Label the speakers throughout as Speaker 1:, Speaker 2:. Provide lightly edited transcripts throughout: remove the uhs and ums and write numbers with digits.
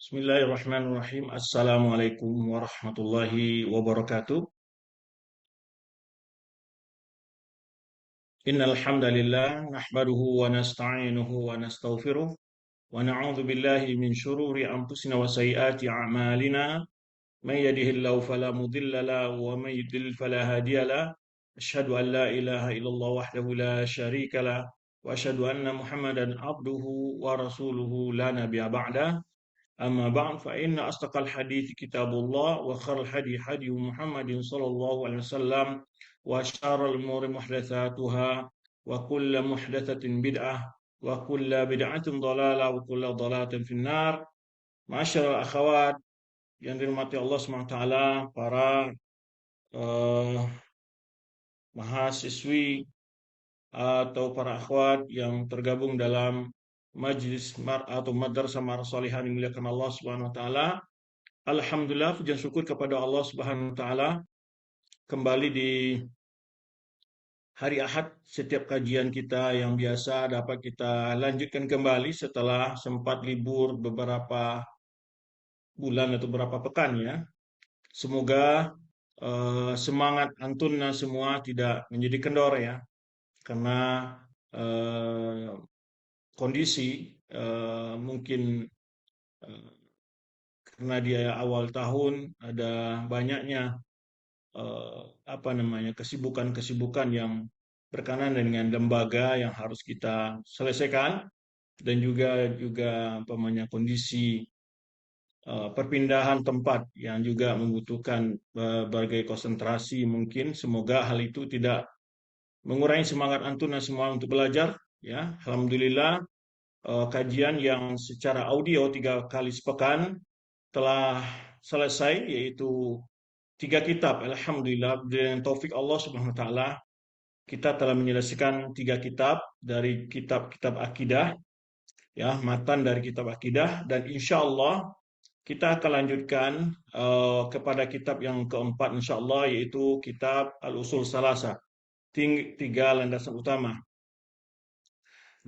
Speaker 1: Bismillahirrahmanirrahim. Assalamualaikum warahmatullahi wabarakatuh. Innal hamdalillah nahmaduhu wa nasta'inuhu wa nastaghfiruh wa na'udzu billahi min shururi anfusina wa sayyiati a'malina. May yahdihillahu fala mudilla lahu wa may yudlil fala hadiya lahu. Asyhadu an la ilaha illallah wahdahu la syarika lah wa asyhadu anna Muhammadan abduhu wa rasuluhu la nabiyya ba'dah. أما بعد فإن أصدق الحديث كتاب الله وخير الهدي هدي محمد صلى الله عليه وسلم وشر الأمور محدثاتها وكل محدثة بدعة وكل بدعة ضلالة وكل ضلالة في النار. Ma'asyiral akhwat yang dirahmati Allah SWT, para eh, mahasiswi atau para akhwat yang tergabung dalam majlis atau madrasah Marah Salihan yang dimuliakan Allah Subhanahu wa taala. Alhamdulillah, puji syukur kepada Allah Subhanahu wa taala, kembali di hari Ahad setiap kajian kita yang biasa dapat kita lanjutkan kembali setelah sempat libur beberapa bulan atau beberapa pekan ya. Semoga semangat antunna semua tidak menjadi kendor ya, karena eh, kondisi mungkin eh, karena dia awal tahun ada banyaknya kesibukan-kesibukan yang berkenaan dengan lembaga yang harus kita selesaikan, dan juga kondisi perpindahan tempat yang juga membutuhkan berbagai konsentrasi mungkin. Semoga hal itu tidak mengurangi semangat antum dan semua untuk belajar ya. Alhamdulillah, kajian yang secara audio 3 kali sepekan telah selesai, yaitu 3 kitab. Alhamdulillah, dengan taufik Allah Subhanahu wa taala, kita telah menyelesaikan 3 kitab dari kitab-kitab akidah ya, matan dari kitab akidah, dan insya Allah kita akan lanjutkan kepada kitab yang keempat insya Allah, yaitu kitab Al-Usul Salasa, 3 landasan utama.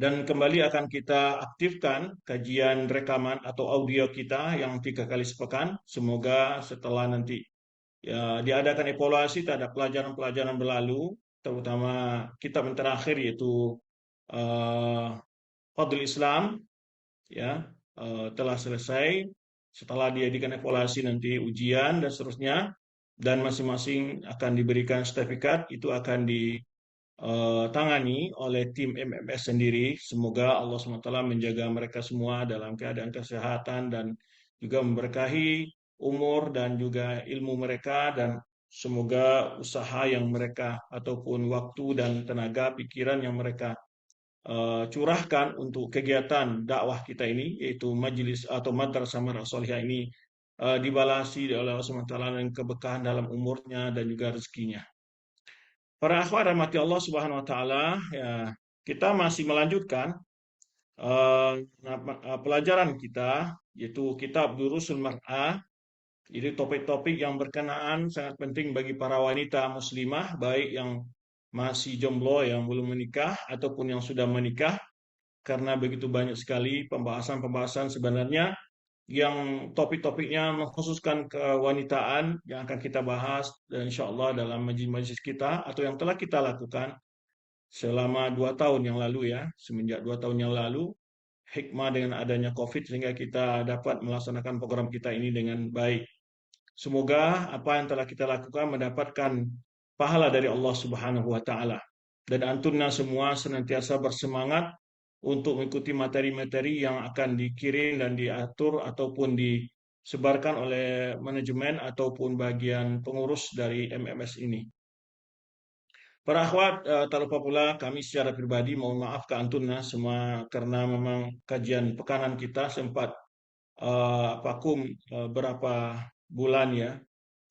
Speaker 1: Dan kembali akan kita aktifkan kajian rekaman atau audio kita yang 3 kali sepekan. Semoga setelah nanti ya diadakan evaluasi terhadap pelajaran-pelajaran berlalu, terutama kitab yang terakhir yaitu uh, Fadlul Islam ya, telah selesai. Setelah diadakan evaluasi nanti ujian dan seterusnya, dan masing-masing akan diberikan sertifikat, itu akan ditangani oleh tim MMS sendiri. Semoga Allah SWT menjaga mereka semua dalam keadaan kesehatan dan juga memberkahi umur dan juga ilmu mereka, dan semoga usaha yang mereka ataupun waktu dan tenaga pikiran yang mereka curahkan untuk kegiatan dakwah kita ini, yaitu majelis atau madrasah Marah Salihah ini, dibalasi oleh Allah SWT dengan keberkahan dalam umurnya dan juga rezekinya. Para akhwat rahmati Allah Subhanahu wa taala, ya, kita masih melanjutkan uh, pelajaran kita, yaitu kitab Durusul Mar'ah. Jadi topik-topik yang berkenaan sangat penting bagi para wanita muslimah, baik yang masih jomblo, yang belum menikah, ataupun yang sudah menikah, karena begitu banyak sekali pembahasan-pembahasan sebenarnya yang topik-topiknya mengkhususkan kewanitaan yang akan kita bahas, dan insya Allah dalam majlis-majlis kita atau yang telah kita lakukan selama 2 tahun yang lalu ya, semenjak 2 tahun yang lalu, hikmah dengan adanya COVID sehingga kita dapat melaksanakan program kita ini dengan baik. Semoga apa yang telah kita lakukan mendapatkan pahala dari Allah Subhanahu wa taala, dan antunna semua senantiasa bersemangat untuk mengikuti materi-materi yang akan dikirim dan diatur ataupun disebarkan oleh manajemen ataupun bagian pengurus dari MMS ini. Para akhwat, tak lupa pula kami secara pribadi mohon maaf ke antunna semua, karena memang kajian pekanan kita sempat vakum berapa bulan ya,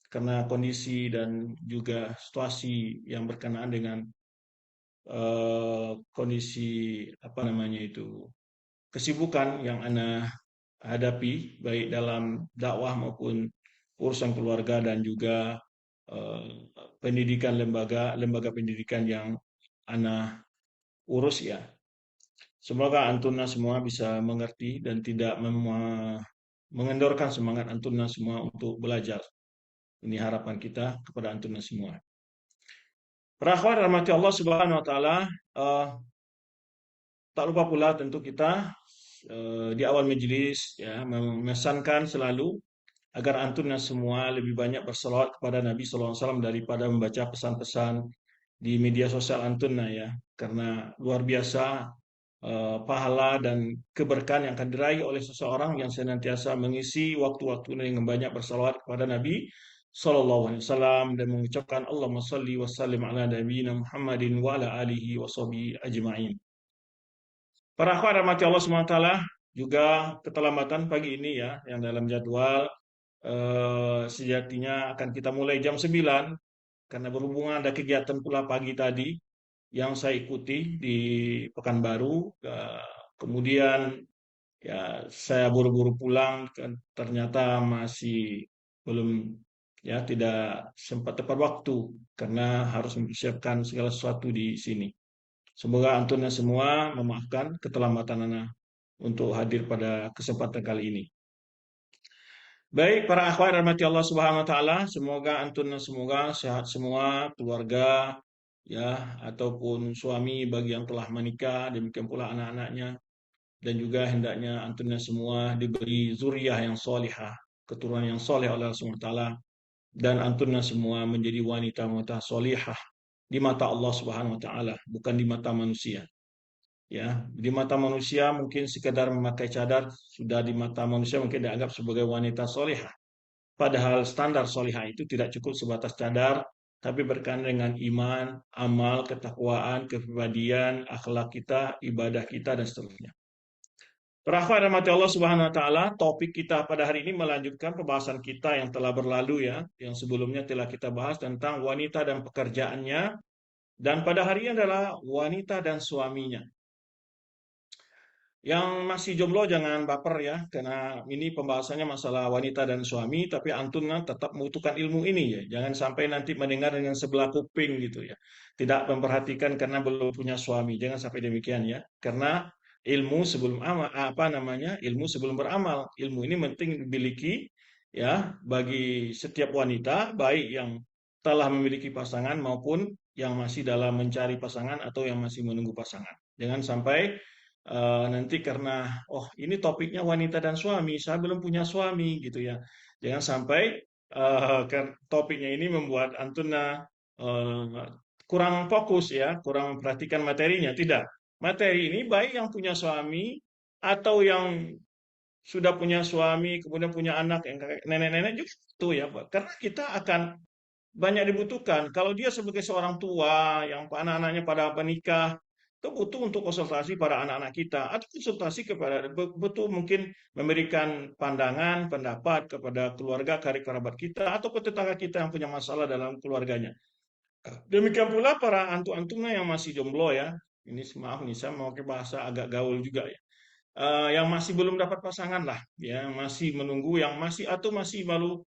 Speaker 1: karena kondisi dan juga situasi yang berkenaan dengan kondisi kesibukan yang Anda hadapi, baik dalam dakwah maupun urusan keluarga dan juga eh, pendidikan, lembaga pendidikan yang Anda urus ya. Semoga antuna semua bisa mengerti dan tidak mengendorkan semangat antuna semua untuk belajar. Ini harapan kita kepada antuna semua. Para akhwat rahmati Allah Subhanahu wa taala, eh, tak lupa pula tentu kita di awal majelis ya memesankan selalu agar antunnya semua lebih banyak berselawat kepada Nabi Sallallahu Alaihi Wasallam daripada membaca pesan-pesan di media sosial antunnya ya, karena luar biasa pahala dan keberkahan yang akan diraih oleh seseorang yang senantiasa mengisi waktu-waktunya dengan banyak bersalawat kepada Nabi Sallallahu Alaihi Wasallam dan mengucapkan Allahumma salli wa sallim ala nabiyina Muhammadin wa ala alihi wa sahbihi ajma'in. Para akhwat rahmati Allah SWT, juga keterlambatan pagi ini ya, yang dalam jadwal sejatinya akan kita mulai jam 9, karena berhubungan ada kegiatan pula pagi tadi yang saya ikuti di Pekanbaru. Kemudian ya saya buru-buru pulang, ternyata masih belum ya tidak sempat tepat waktu karena harus mempersiapkan segala sesuatu di sini. Semoga antunnya semua memaafkan keterlambatan Ana untuk hadir pada kesempatan kali ini. Baik, para akhwat rahmati Allah Subhanahu wa taala, semoga antunnya semoga sehat semua, keluarga ya ataupun suami bagi yang telah menikah, demikian pula anak-anaknya, dan juga hendaknya antunnya semua diberi zuriyah yang solihah, keturunan yang soleh oleh Allah Subhanahu wa taala, dan antunnya semua menjadi wanita-wanita solihah di mata Allah Subhanahu wa taala, bukan di mata manusia. Ya, di mata manusia mungkin sekedar memakai cadar sudah di mata manusia mungkin dianggap sebagai wanita solihah. Padahal standar solihah itu tidak cukup sebatas cadar, tapi berkaitan dengan iman, amal, ketakwaan, kepribadian, akhlak kita, ibadah kita, dan seterusnya. Terakhir rahmati Allah Subhanahu wa taala, topik kita pada hari ini melanjutkan pembahasan kita yang telah berlalu ya, yang sebelumnya telah kita bahas tentang wanita dan pekerjaannya, dan pada hari ini adalah wanita dan suaminya. Yang masih jomblo jangan baper ya, karena ini pembahasannya masalah wanita dan suami, tapi antum tetap membutuhkan ilmu ini ya. Jangan sampai nanti mendengar dengan sebelah kuping gitu ya. Tidak memperhatikan karena belum punya suami. Jangan sampai demikian ya. Karena ilmu sebelum amal, apa namanya? Ilmu sebelum beramal. Ilmu ini penting dimiliki ya bagi setiap wanita, baik yang telah memiliki pasangan maupun yang masih dalam mencari pasangan atau yang masih menunggu pasangan. Jangan sampai nanti karena oh ini topiknya wanita dan suami, saya belum punya suami gitu ya. Jangan sampai topiknya ini membuat Antuna eh, kurang fokus ya, kurang memperhatikan materinya. Tidak. Materi ini baik yang punya suami atau yang sudah punya suami, kemudian punya anak yang nenek-nenek juga itu ya, Pak. Karena kita akan banyak dibutuhkan. Kalau dia sebagai seorang tua yang anak-anaknya pada menikah, itu butuh untuk konsultasi pada anak-anak kita atau konsultasi kepada betul mungkin memberikan pandangan, pendapat kepada keluarga, karib kerabat kita atau tetangga kita yang punya masalah dalam keluarganya. Demikian pula para antu-antunya yang masih jomblo ya. Ini maaf nih saya mau ke bahasa agak gaul juga ya. Yang masih belum dapat pasangan lah, ya masih menunggu, yang masih atau masih malu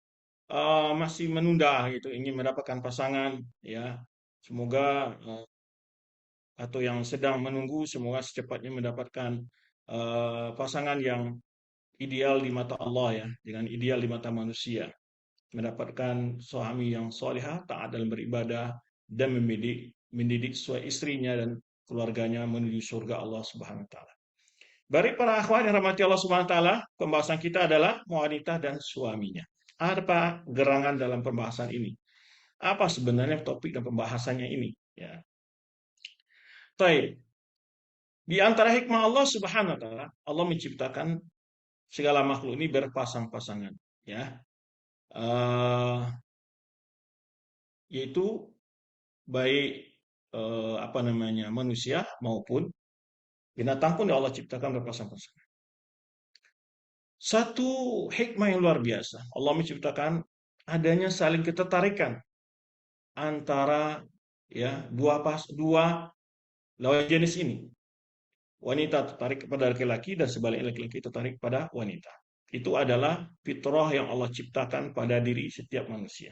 Speaker 1: masih menunda gitu, ingin mendapatkan pasangan ya. Semoga atau yang sedang menunggu semoga secepatnya mendapatkan pasangan yang ideal di mata Allah ya, dengan ideal di mata manusia. Mendapatkan suami yang solehah, taat dalam beribadah dan mendidik sesuai istrinya dan keluarganya menuju surga Allah Subhanahu wa taala. Bagi para akhwat yang rahmati Allah Subhanahu wa taala, pembahasan kita adalah wanita dan suaminya. Apa gerangan dalam pembahasan ini? Apa sebenarnya topik dan pembahasannya ini? Ya. Baik. Di antara hikmah Allah Subhanahu wa taala, Allah menciptakan segala makhluk ini berpasang-pasangan, ya. Uh, Yaitu baik apa namanya manusia maupun binatang pun Allah ciptakan berpasang-pasangan. Satu hikmah yang luar biasa, Allah menciptakan adanya saling ketertarikan antara ya dua lawan jenis ini. Wanita tertarik kepada laki-laki dan sebaliknya laki-laki tertarik pada wanita. Itu adalah fitrah yang Allah ciptakan pada diri setiap manusia.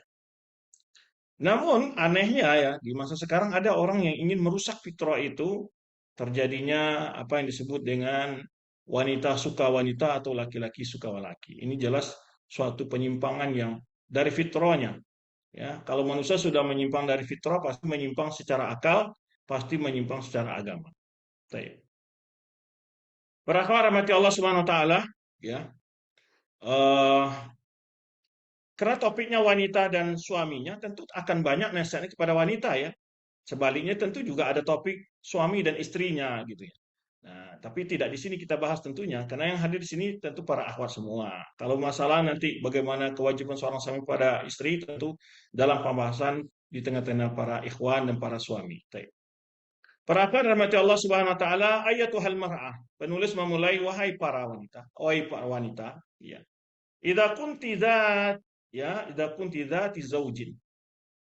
Speaker 1: Namun anehnya ya, di masa sekarang ada orang yang ingin merusak fitrah itu, terjadinya apa yang disebut dengan wanita suka wanita atau laki-laki suka laki. Ini jelas suatu penyimpangan yang dari fitrahnya. Ya, kalau manusia sudah menyimpang dari fitrah, pasti menyimpang secara akal, pasti menyimpang secara agama. Baik. Para rahmati Allah Subhanahu wa taala, ya. eh karena topiknya wanita dan suaminya, tentu akan banyak nasihatnya kepada wanita ya. Sebaliknya tentu juga ada topik suami dan istrinya gitu ya. Nah, tapi tidak di sini kita bahas tentunya, karena yang hadir di sini tentu para akhwat semua. Kalau masalah nanti bagaimana kewajiban seorang suami pada istri, tentu dalam pembahasan di tengah-tengah para ikhwan dan para suami. Baik. Para akhwat rahmati Allah Subhanahu wa taala, ayatuhal mar'ah. Penulis memulai wahai para wanita, wahai para wanita, ya. Idza kunti dzat, ya, idza kunti dzati zaujin.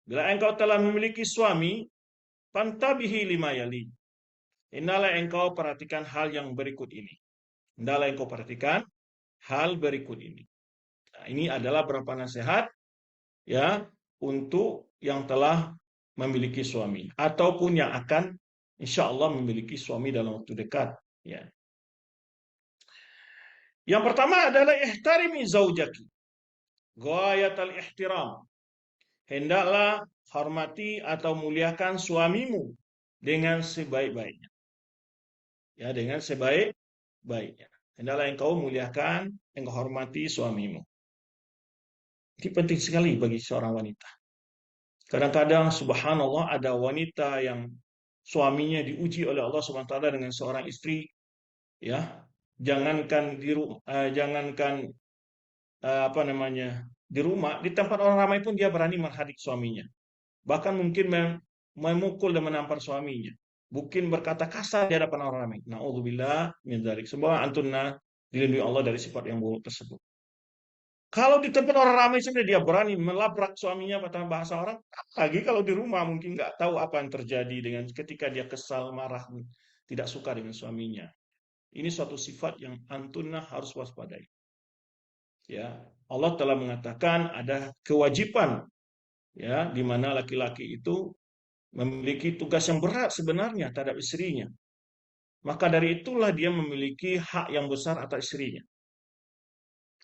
Speaker 1: Bila engkau telah memiliki suami, pantabihi lima yali. Hendaklah engkau perhatikan hal yang berikut ini. Hendaklah engkau perhatikan hal berikut ini. Nah, ini adalah beberapa nasihat ya untuk yang telah memiliki suami ataupun yang akan insya Allah memiliki suami dalam waktu dekat. Ya. Yang pertama adalah ihtarimi zaujaki. Ghayatul ihtiram. Hendaklah hormati atau muliakan suamimu dengan sebaik-baiknya. Ya, dengan sebaik-baiknya. Hendaklah engkau muliakan, engkau hormati suamimu. Ini penting sekali bagi seorang wanita. Kadang-kadang subhanallah ada wanita yang suaminya diuji oleh Allah Subhanahu wa taala dengan seorang istri ya. Jangankan apa namanya? Di rumah, di tempat orang ramai pun dia berani menghadik suaminya. Bahkan mungkin memukul dan menampar suaminya. Mungkin berkata kasar di hadapan orang ramai. Nauzubillah min dzalik. Semoga antunna dilindungi Allah dari sifat yang buruk tersebut. Kalau di tempat orang ramai saja dia berani melabrak suaminya, pada bahasa orang, lagi kalau di rumah mungkin nggak tahu apa yang terjadi dengan ketika dia kesal, marah, tidak suka dengan suaminya. Ini suatu sifat yang antunna harus waspadai. Ya, Allah telah mengatakan ada kewajiban ya di mana laki-laki itu memiliki tugas yang berat sebenarnya terhadap istrinya. Maka dari itulah dia memiliki hak yang besar atas istrinya.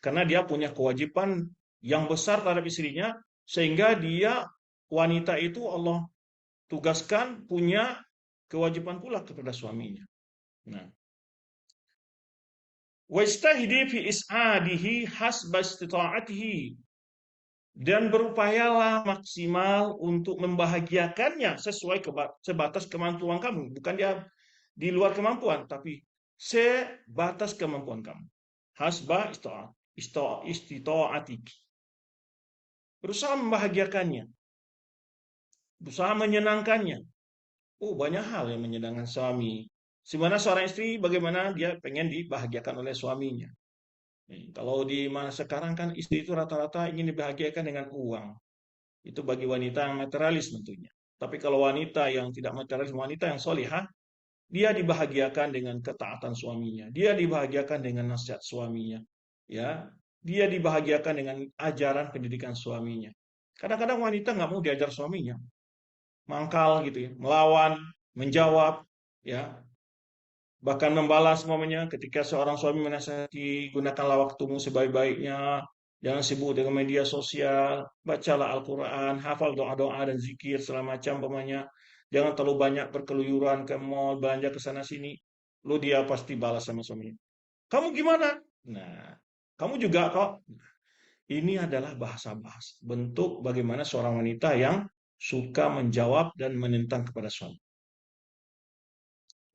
Speaker 1: Karena dia punya kewajiban yang besar terhadap istrinya, sehingga dia wanita itu Allah tugaskan punya kewajiban pula kepada suaminya. Nah, wajtahidi fi is'adihi hasba istita'atihi, dan berupayalah maksimal untuk membahagiakannya sesuai sebatas kemampuan kamu. Bukan dia di luar kemampuan, tapi sebatas kemampuan kamu. Hasba istita'atiki. Berusaha membahagiakannya, berusaha menyenangkannya. Oh, banyak hal yang menyenangkan suami. Sebenarnya seorang istri bagaimana dia pengen dibahagiakan oleh suaminya. Kalau di masa sekarang kan istri itu rata-rata ingin dibahagiakan dengan uang. Itu bagi wanita yang materialis tentunya. Tapi kalau wanita yang tidak materialis, wanita yang solihah, dia dibahagiakan dengan ketaatan suaminya. Dia dibahagiakan dengan nasihat suaminya. Ya, dia dibahagiakan dengan ajaran pendidikan suaminya. Kadang-kadang wanita nggak mau diajar suaminya, mangkal gitu ya, melawan, menjawab, ya, bahkan membalas momennya ketika seorang suami menasihati, gunakanlah waktumu sebaik-baiknya, jangan sibuk dengan media sosial, bacalah Al-Quran, hafal doa-doa dan zikir segala macam pokoknya. Jangan terlalu banyak berkeluyuran ke mall, belanja ke sana sini. Lu dia pasti balas sama suaminya. Kamu gimana? Nah, kamu juga kok. Ini adalah bahasa-bahasa bentuk bagaimana seorang wanita yang suka menjawab dan menentang kepada suami.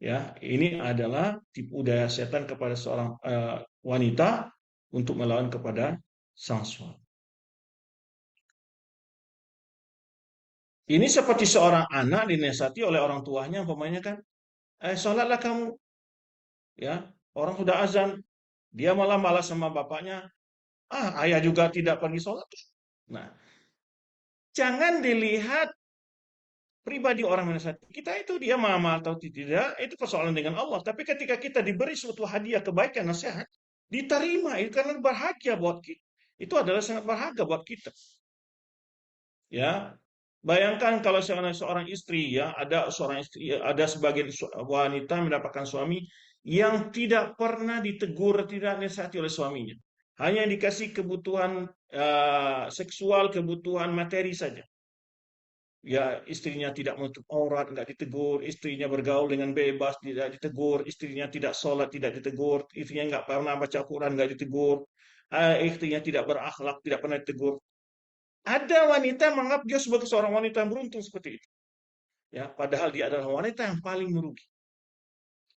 Speaker 1: Ya, ini adalah tipu daya setan kepada seorang wanita untuk melawan kepada sang suami. Ini seperti seorang anak dinasihati oleh orang tuanya, umpamanya kan, sholatlah kamu, ya, orang sudah azan, dia malah malas sama bapaknya, ayah juga tidak pergi sholat. Nah, jangan dilihat pribadi orang menasihati kita itu dia mama atau tidak, itu persoalan dengan Allah. Tapi ketika kita diberi suatu hadiah kebaikan nasihat, diterima itu karena berharga buat kita. Itu adalah sangat berharga buat kita. Ya, bayangkan kalau seorang istri ya, ada seorang istri, ada sebagian wanita mendapatkan suami yang tidak pernah ditegur, tidak dinasihati oleh suaminya. Hanya dikasih kebutuhan seksual, kebutuhan materi saja. Ya, istrinya tidak menutup aurat, nggak ditegur, istrinya bergaul dengan bebas, tidak ditegur, istrinya tidak sholat, tidak ditegur, istrinya nggak pernah baca Quran, nggak ditegur, istrinya tidak berakhlak, tidak pernah ditegur. Ada wanita menganggap dia sebagai seorang wanita yang beruntung seperti itu. Ya, padahal dia adalah wanita yang paling merugi.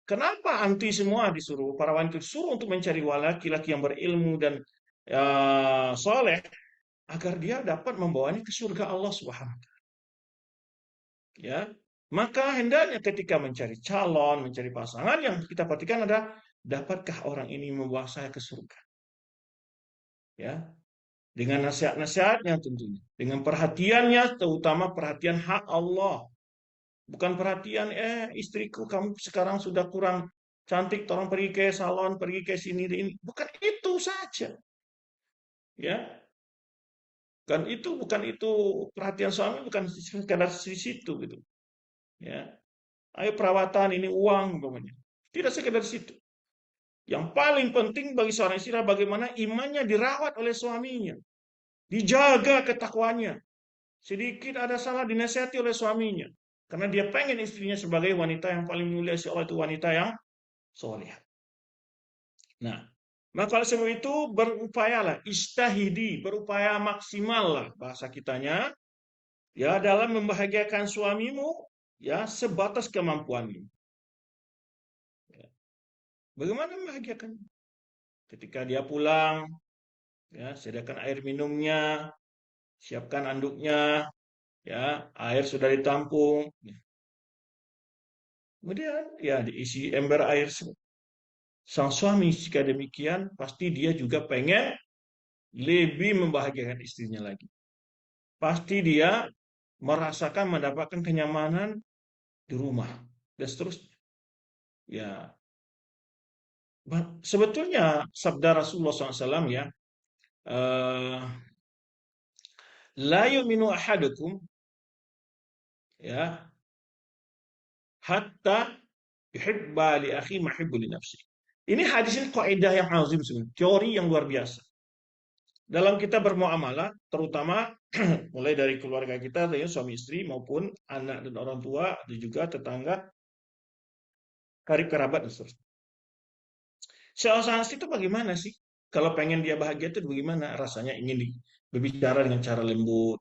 Speaker 1: Kenapa anti semua disuruh, para wanita disuruh untuk mencari laki-laki yang berilmu dan soleh, agar dia dapat membawanya ke surga Allah Subhanahu. Ya, maka hendaknya ketika mencari calon, mencari pasangan, yang kita perhatikan adalah dapatkah orang ini membawa saya ke surga. Ya, dengan nasihat-nasihatnya tentunya, dengan perhatiannya, terutama perhatian hak Allah. Bukan perhatian, istriku kamu sekarang sudah kurang cantik, tolong pergi ke salon, pergi ke sini ini. Bukan itu saja. Ya, bukan itu perhatian suami, bukan sekadar di situ gitu. Ya, ayo perawatan ini uang umpamanya. Tidak sekedar situ. Yang paling penting bagi seorang istri adalah bagaimana imannya dirawat oleh suaminya, dijaga ketakwanya. Sedikit ada salah dinasihati oleh suaminya, karena dia pengen istrinya sebagai wanita yang paling mulia si Allah, itu wanita yang soleh. Nah, maka oleh sebab itu berupayalah, istahidi, berupaya maksimallah bahasa kitanya, ya, dalam membahagiakan suamimu, ya, sebatas kemampuanmu. Ya. Bagaimana membahagiakan? Ketika dia pulang, ya, sediakan air minumnya, siapkan anduknya, ya, air sudah ditampung, kemudian ya diisi ember air. Sang suami jika demikian, pasti dia juga pengen lebih membahagiakan istrinya lagi. Pasti dia merasakan mendapatkan kenyamanan di rumah dan seterusnya. Ya, sebetulnya sabda Rasulullah SAW, ya, eh, la yu'minu ahadukum, ya, hatta yuhibba li akhi ma yuhibbu li nafsi. Ini hadis ini kaidah yang azim sebenarnya, teori yang luar biasa. Dalam kita bermuamalah, terutama mulai dari keluarga kita, suami istri maupun anak dan orang tua, dan juga tetangga, karib kerabat dan seterusnya. Seorang istri itu bagaimana sih? Kalau pengen dia bahagia itu bagaimana? Rasanya ingin berbicara dengan cara lembut,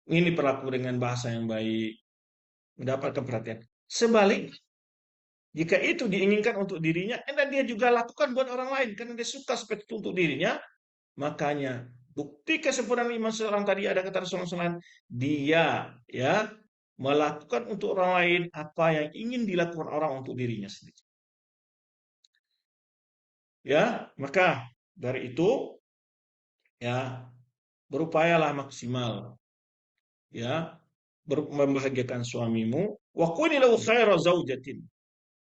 Speaker 1: ingin diperlaku dengan bahasa yang baik, mendapatkan perhatian. Sebaliknya, jika itu diinginkan untuk dirinya, dan dia juga lakukan buat orang lain, karena dia suka seperti itu untuk dirinya, makanya bukti kesempurnaan iman seorang tadi ada kata Rasulullah SAW, dia, ya, melakukan untuk orang lain apa yang ingin dilakukan orang untuk dirinya sendiri. Ya, maka dari itu, ya, berupayalah maksimal, ya, membahagiakan suamimu. Wa qul lahu khaira zaujatin.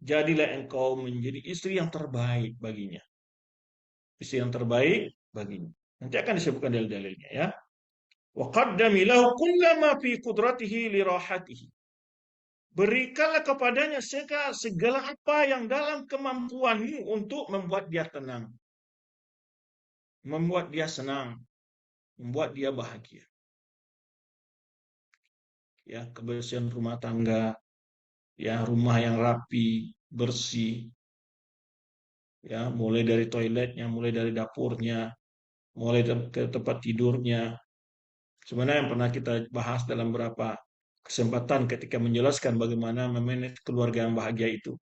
Speaker 1: Jadilah engkau menjadi istri yang terbaik baginya. Istri yang terbaik baginya. Nanti akan disebutkan dalil-dalilnya, ya. Wa qaddami lahu kullama fi qudratihi li rahatihi. Berikanlah kepadanya segala apa yang dalam kemampuanmu untuk membuat dia tenang, membuat dia senang, membuat dia bahagia. Ya, kebersihan rumah tangga, ya, rumah yang rapi, bersih, ya, mulai dari toiletnya, mulai dari dapurnya, mulai ke tempat tidurnya. Sebenarnya yang pernah kita bahas dalam beberapa kesempatan ketika menjelaskan bagaimana memanage keluarga yang bahagia itu.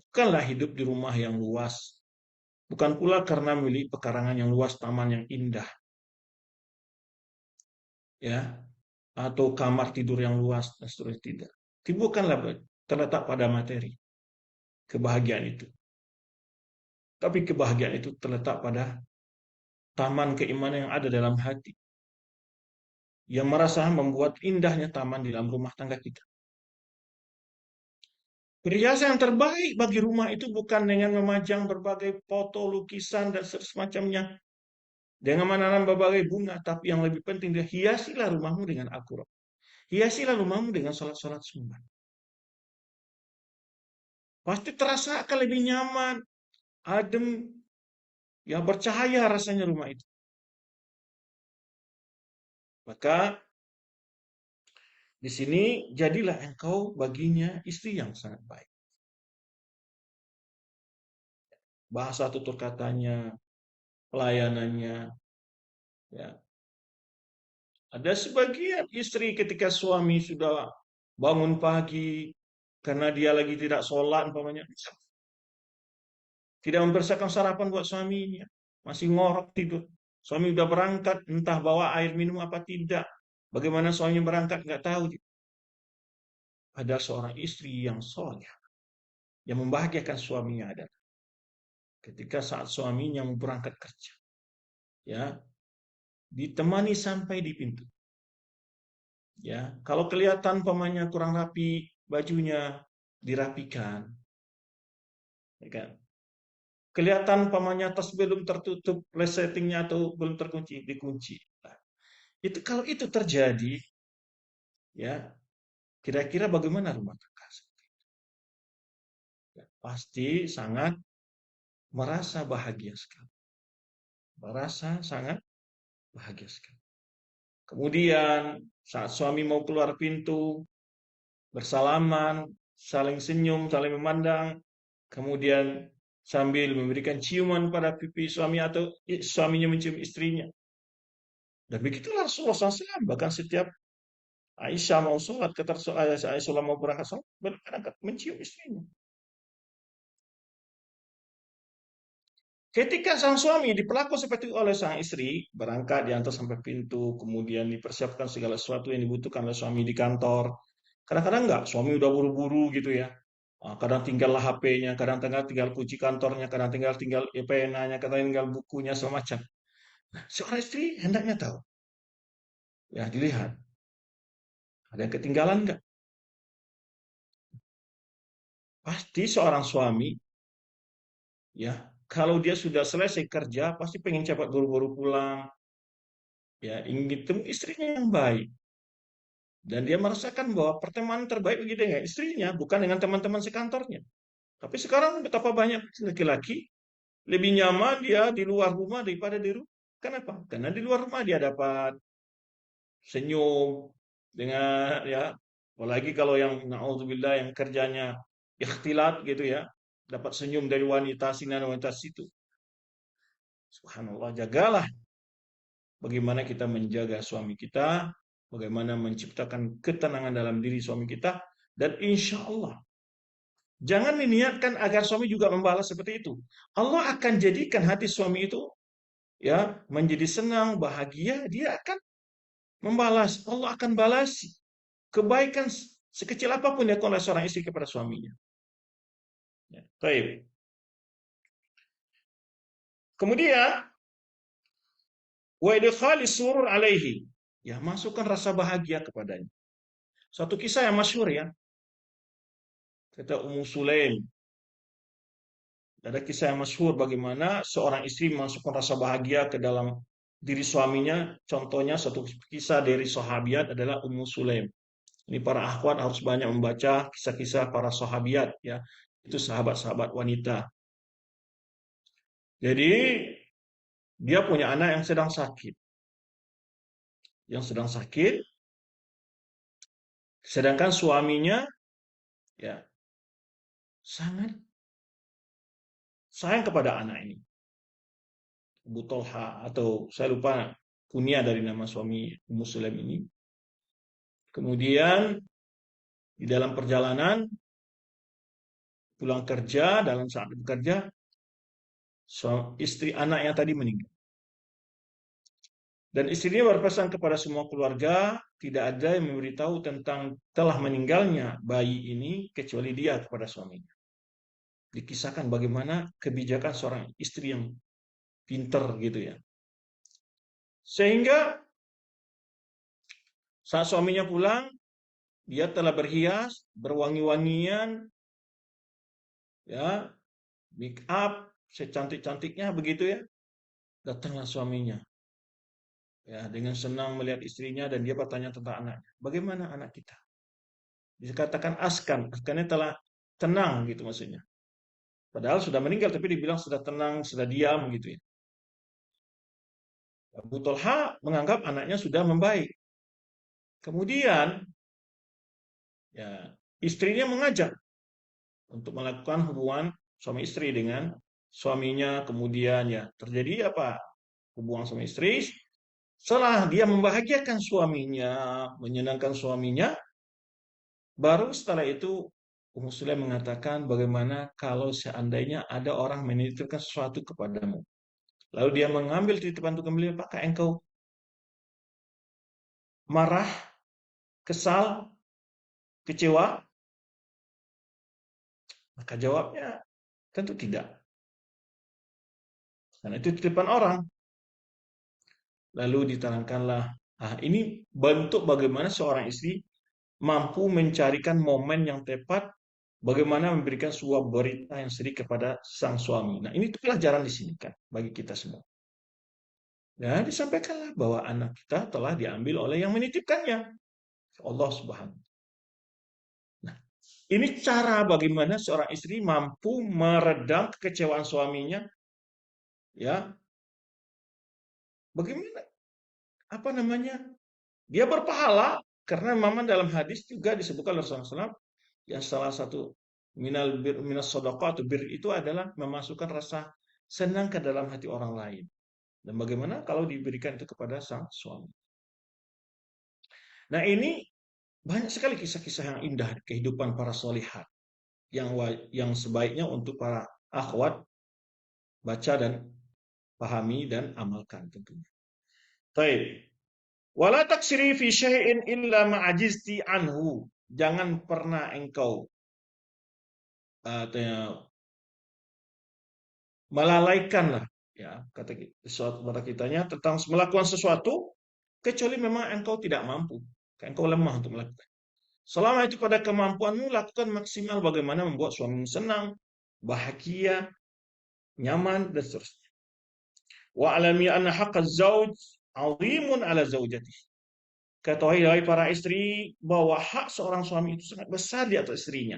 Speaker 1: Bukanlah hidup di rumah yang luas, bukan pula karena memiliki pekarangan yang luas, taman yang indah, ya, atau kamar tidur yang luas dan seterusnya, tidak. Bukanlah terletak pada materi kebahagiaan itu. Tapi kebahagiaan itu terletak pada taman keimanan yang ada dalam hati, yang merasa membuat indahnya taman di dalam rumah tangga kita. Perhiasan yang terbaik bagi rumah itu bukan dengan memajang berbagai foto, lukisan, dan semacamnya, dengan menanam berbagai bunga, tapi yang lebih penting, hiasilah rumahmu dengan Al-Quran. Hiasilah rumahmu dengan salat-salat sunnah. pasti terasa akan lebih nyaman, adem, ya bercahaya rasanya rumah itu. Maka di sini jadilah engkau baginya istri yang sangat baik. Bahasa tutur katanya, pelayanannya, ya. Ada sebagian istri ketika suami sudah bangun pagi karena dia lagi tidak sholat, umpamanya, tidak mempersiapkan sarapan buat suaminya, masih ngorok tidur. Suami udah berangkat, entah bawa air minum apa tidak. Bagaimana suaminya berangkat nggak tahu. Ada seorang istri yang soleh, yang membahagiakan suaminya adalah ketika saat suaminya mau berangkat kerja, ya, ditemani sampai di pintu. Ya, kalau kelihatan pamannya kurang rapi, bajunya dirapikan, ya kan? Kelihatan pamannya tas belum tertutup, resettingnya atau belum terkunci, dikunci. Nah, itu kalau itu terjadi, ya, kira-kira bagaimana rumah tangga? Ya, pasti sangat merasa bahagia sekali, merasa sangat bahagia sekali. Kemudian saat suami mau keluar pintu, bersalaman, saling senyum, saling memandang, kemudian sambil memberikan ciuman pada pipi suami atau suaminya mencium istrinya. Dan begitulah Rasulullah SAW. Bahkan setiap Aisyah mau sholat, kata Aisyah mau berangkat sholat, berangkat mencium istrinya. Ketika sang suami diperlakukan seperti oleh sang istri, berangkat diantar sampai pintu, kemudian dipersiapkan segala sesuatu yang dibutuhkan oleh suami di kantor. Kadang-kadang enggak, suami udah buru-buru gitu ya. Kadang tinggallah HP-nya, kadang tinggal kunci kantornya, kadang tinggal penanya, kadang tinggal bukunya, semacam. Nah, seorang istri hendaknya tahu. Ya, dilihat. Ada yang ketinggalan enggak? Pasti seorang suami, ya, kalau dia sudah selesai kerja, pasti pengen cepat buru-buru pulang. Ya, ingin ketemu istrinya yang baik. Dan dia merasakan bahwa pertemanan terbaik bagi dia istrinya, bukan dengan teman-teman sekantornya. Tapi sekarang betapa banyak laki-laki lebih nyaman dia di luar rumah daripada di rumah. Kenapa? Karena di luar rumah dia dapat senyum dengan, ya, apalagi kalau yang naudzubillah yang kerjanya ikhtilat gitu ya, dapat senyum dari wanita sini dan wanita situ. Subhanallah, jagalah bagaimana kita menjaga suami kita, bagaimana menciptakan ketenangan dalam diri suami kita, dan insya Allah jangan diniatkan agar suami juga membalas seperti itu. Allah akan jadikan hati suami itu, ya, menjadi senang, bahagia, dia akan membalas. Allah akan balas kebaikan sekecil apapun yang oleh seorang istri kepada suaminya. Ya, baik. Kemudian wa idkhalis surur alaihi. Ya, masukkan rasa bahagia kepadanya. Satu kisah yang masyhur ya. Kata Ummu Sulaim. Ada kisah yang masyhur bagaimana seorang istri memasukkan rasa bahagia ke dalam diri suaminya. Contohnya satu kisah dari sahabiat adalah Ummu Sulaim. Ini para akhwat harus banyak membaca kisah-kisah para sahabiat ya. Itu sahabat-sahabat wanita. Jadi dia punya anak yang sedang sakit. Yang sedang sakit, sedangkan suaminya, ya, sangat sayang kepada anak ini. Abu Tolha atau saya lupa kunyah dari nama suami Muslim ini. Kemudian di dalam perjalanan pulang kerja, dalam saat bekerja, istri anaknya tadi meninggal. Dan istrinya berpesan kepada semua keluarga, tidak ada yang memberitahu tentang telah meninggalnya bayi ini kecuali dia kepada suaminya. Dikisahkan bagaimana kebijakan seorang istri yang pinter gitu ya. Sehingga saat suaminya pulang, dia telah berhias, berwangi-wangian, ya, make up, secantik-cantiknya begitu ya. Datanglah suaminya, ya, dengan senang melihat istrinya dan dia bertanya tentang anaknya. Bagaimana anak kita? Dikatakan Askan, Askannya telah tenang gitu maksudnya. Padahal sudah meninggal tapi dibilang sudah tenang, sudah diam gitu ya. Abu Talha menganggap anaknya sudah membaik. Kemudian ya istrinya mengajak untuk melakukan hubungan suami istri dengan suaminya. Kemudian ya terjadi apa? Hubungan suami istri. Setelah dia membahagiakan suaminya, menyenangkan suaminya, baru setelah itu Ummu Sulaim mengatakan bagaimana kalau seandainya ada orang menitipkan sesuatu kepadamu. Lalu dia mengambil titipan itu kembali, apakah engkau marah, kesal, kecewa? Maka jawabnya tentu tidak. Karena itu titipan orang. Lalu diterangkanlah, ini bentuk bagaimana seorang istri mampu mencarikan momen yang tepat, bagaimana memberikan sebuah berita yang sedih kepada sang suami. Nah, ini pelajaran di sini kan bagi kita semua. Ya, disampaikanlah bahwa anak kita telah diambil oleh yang menitipkannya, Allah Subhanahu. Nah, ini cara bagaimana seorang istri mampu meredam kekecewaan suaminya, ya. Bagaimana? Apa namanya? Dia berpahala karena memang dalam hadis juga disebutkan oleh Rasulullah SAW, yang salah satu minas sedekah atau bir itu adalah memasukkan rasa senang ke dalam hati orang lain. Dan bagaimana kalau diberikan itu kepada sang suami. Nah, ini banyak sekali kisah-kisah yang indah kehidupan para solihat yang sebaiknya untuk para akhwat baca dan pahami dan amalkan tentunya. Baik. Wala taksiri fi syai'in illa ma'ajizti anhu. Jangan pernah engkau melalaikanlah ya kata kitanya tentang melakukan sesuatu kecuali memang engkau tidak mampu, engkau lemah untuk melakukan. Selama itu pada kemampuanmu, lakukan maksimal bagaimana membuat suamimu senang, bahagia, nyaman dan seterusnya. Wa alami anna haqqaz zauj 'azimun 'ala zaujatihi. Ketahuilah para istri bahwa hak seorang suami itu sangat besar di atas istrinya.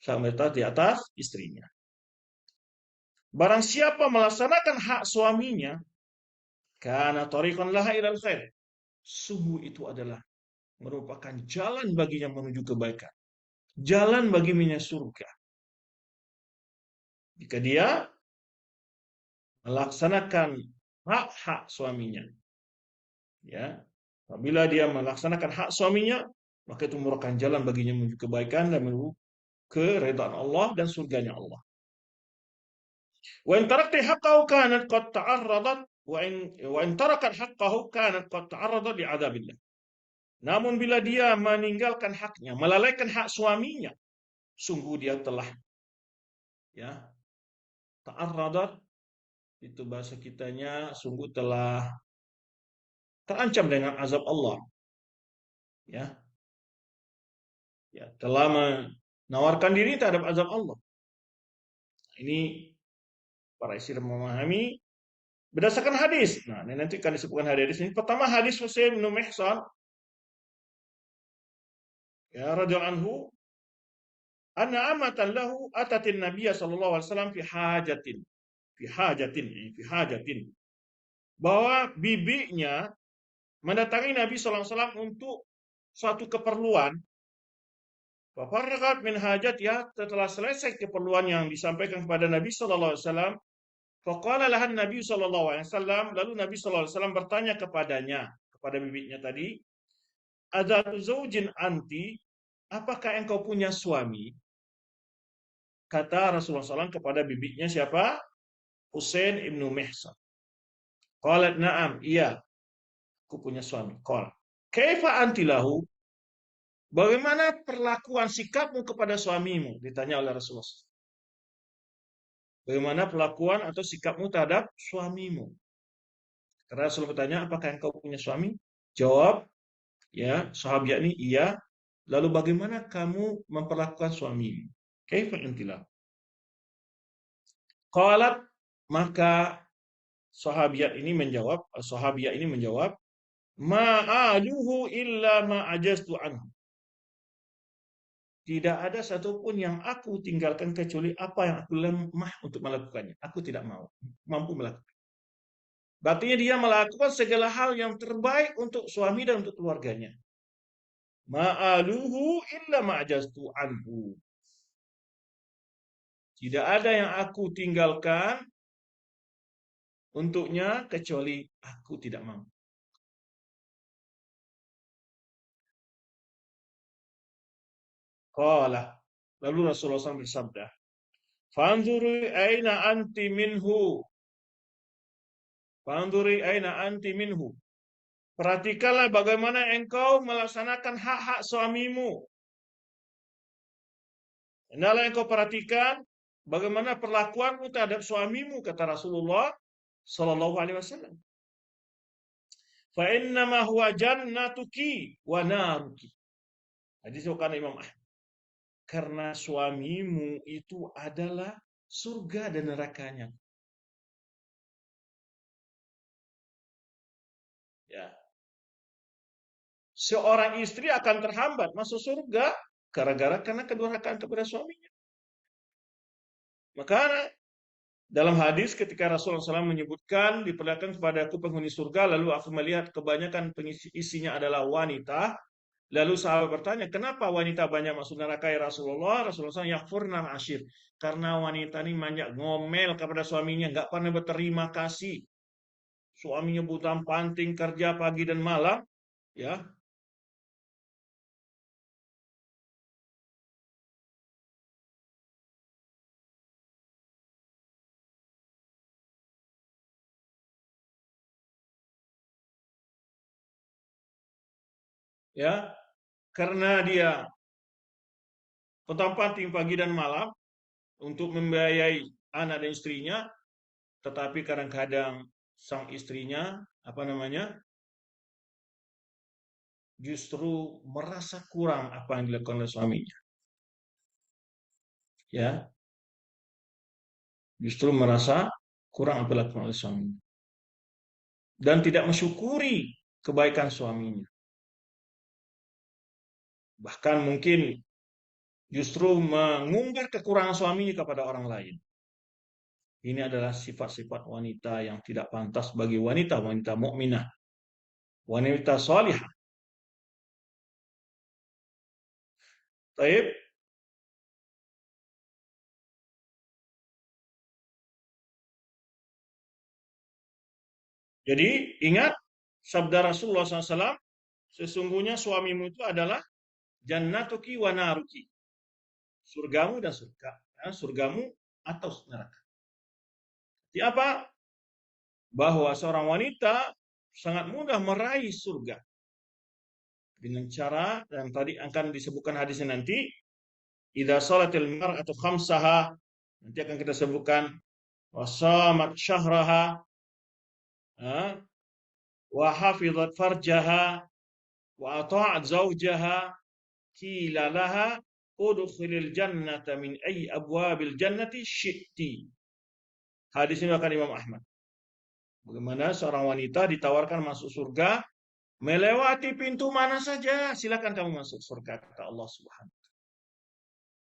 Speaker 1: Sangat besar di atas istrinya. Barang siapa melaksanakan hak suaminya, kana tariqan laha ilal khair. Sungguh itu adalah merupakan jalan baginya menuju kebaikan. Jalan baginya surga. Jika dia melaksanakan hak-hak suaminya. Ya. Apabila dia melaksanakan hak suaminya, maka itu merupakan jalan baginya menuju kebaikan dan menuju keridhaan Allah dan surganya Allah. Wa in tarakta haqqahu kanat qad ta'arradat wa in tarakat haqqahu kanat qad ta'arradat li'adabillah. Namun bila dia meninggalkan haknya, melalaikan hak suaminya, sungguh dia telah ya ta'arradat, itu bahasa kitanya, sungguh telah terancam dengan azab Allah. Ya. Ya, telah menawarkan diri terhadap azab Allah. Ini para istri memahami berdasarkan hadis. Nah, ini nanti akan disebutkan hadis ini. Pertama hadis Husain bin Mihsan ya radhiyallahu anhu, anna amatan lahu atatin nabiyya sallallahu alaihi wasallam fi hajatin. Bahwa bibinya mendatangi Nabi sallallahu alaihi wasallam untuk suatu keperluan. Fafarragat min hajat, ya, setelah selesai keperluan yang disampaikan kepada Nabi sallallahu alaihi wasallam, faqala lahan Nabi sallallahu alaihi wasallam, lalu Nabi sallallahu alaihi wasallam bertanya kepadanya, kepada bibinya tadi, adzatu zaujin anti, apakah engkau punya suami? Kata Rasulullah SAW kepada bibinya siapa? Husain ibnu Mihsan. Qalat na'am, iya, aku punya suami. Qala, kaifa anti lahu? Bagaimana perlakuan sikapmu kepada suamimu? Ditanya oleh Rasulullah. Bagaimana perlakuan atau sikapmu terhadap suamimu? Karena Rasulullah bertanya, apakah engkau punya suami? Jawab, ya, sahabat ini iya. Lalu bagaimana kamu memperlakukan suamimu? Kaifa anti lahu? Qalat, maka sahabiat ini menjawab, ma'aluhu illa ma'ajastu anhu. Tidak ada satupun yang aku tinggalkan kecuali apa yang aku lemah untuk melakukannya. Aku tidak mampu melakukan. Artinya dia melakukan segala hal yang terbaik untuk suami dan untuk keluarganya. Ma'aluhu illa ma'jaztu anhu. Tidak ada yang aku tinggalkan untuknya kecuali aku tidak mau. Qala. Lalu Rasulullah SAW bersabda, "Fanzuri aina anti minhu." Fanzuri aina anti minhu. Perhatikanlah bagaimana engkau melaksanakan hak-hak suamimu. Hendaklah engkau perhatikan bagaimana perlakuanmu terhadap suamimu, kata Rasulullah Sallallahu Alaihi Wasallam. Fa innama huwa jannatuki wa naruki. Hadis bukan Imam Ahmad. Karena suamimu itu adalah surga dan nerakanya. Ya. Seorang istri akan terhambat masuk surga karena kedurhakaan kepada suaminya. Maka dalam hadis ketika Rasulullah SAW menyebutkan diperlihatkan kepadaku penghuni surga, lalu aku melihat kebanyakan isinya adalah wanita. Lalu sahabat bertanya, kenapa wanita banyak masuk neraka ya Rasulullah? Rasulullah SAW yakfurna asyir. Karena wanita ini banyak ngomel kepada suaminya, nggak pernah berterima kasih. Suaminya buta panting kerja pagi dan malam, ya. Ya, karena dia petang-panting pagi dan malam untuk membiayai anak dan istrinya, tetapi kadang-kadang sang istrinya apa namanya justru merasa kurang apa yang dilakukan oleh suaminya, ya, justru merasa kurang apa yang dilakukan oleh suaminya dan tidak mensyukuri kebaikan suaminya, bahkan mungkin justru mengumbar kekurangan suaminya kepada orang lain. Ini adalah sifat-sifat wanita yang tidak pantas bagi wanita mukminah, wanita salihah. Taib. Jadi ingat sabda Rasulullah SAW, sesungguhnya suamimu itu adalah jannatuki wa naruki, surgamu dan surga, ya, surgamu atau neraka. Jadi apa? Bahwa seorang wanita sangat mudah meraih surga dengan cara yang tadi akan disebutkan hadisnya nanti, idza salatil mar'atu khamsaha, nanti akan kita sebutkan, wasamat syahraha, wa hafizat farjaha, wa ata'at zawjaha, qila laha udkhilil jannata min ayyi abwabil jannati syi'ti. Hadis ini akan Imam Ahmad. Bagaimana seorang wanita ditawarkan masuk surga melewati pintu mana saja, silakan kamu masuk surga, kata Allah Subhanahu wa taala.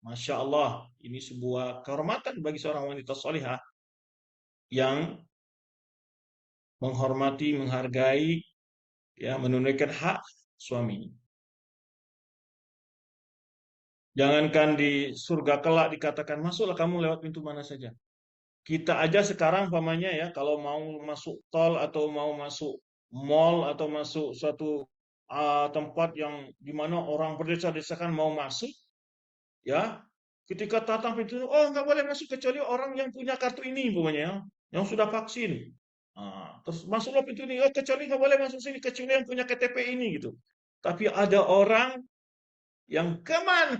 Speaker 1: Masya Allah, ini sebuah kehormatan bagi seorang wanita salihah yang menghormati, menghargai, ya, menunaikan hak suami. Jangankan di surga kelak dikatakan masuklah kamu lewat pintu mana saja. Kita aja sekarang pamannya ya, kalau mau masuk tol atau mau masuk mall atau masuk suatu tempat yang dimana orang berdesa-desakan mau masuk, ya, ketika datang pintu, oh nggak boleh masuk kecuali orang yang punya kartu ini, pokoknya ya, yang sudah vaksin. Terus masuklah pintu ini, oh kecuali nggak boleh masuk sini kecuali yang punya KTP ini gitu. Tapi ada orang yang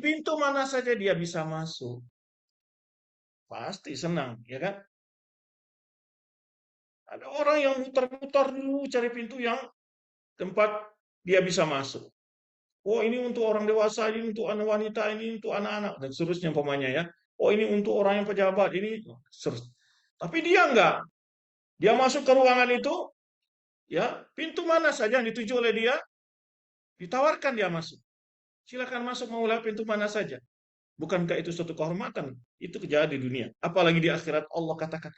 Speaker 1: pintu mana saja dia bisa masuk, pasti senang, ya kan? Ada orang yang muter-muter dulu cari pintu yang tempat dia bisa masuk. Oh ini untuk orang dewasa, ini untuk anak wanita, ini untuk anak-anak dan seterusnya umpamanya ya. Oh ini untuk orang yang pejabat, ini seterusnya. Tapi dia enggak. Dia masuk ke ruangan itu, ya pintu mana saja yang dituju oleh dia, ditawarkan dia masuk. Silakan masuk mau lewat pintu mana saja. Bukankah itu suatu kehormatan? Itu kejadian di dunia. Apalagi di akhirat Allah katakan,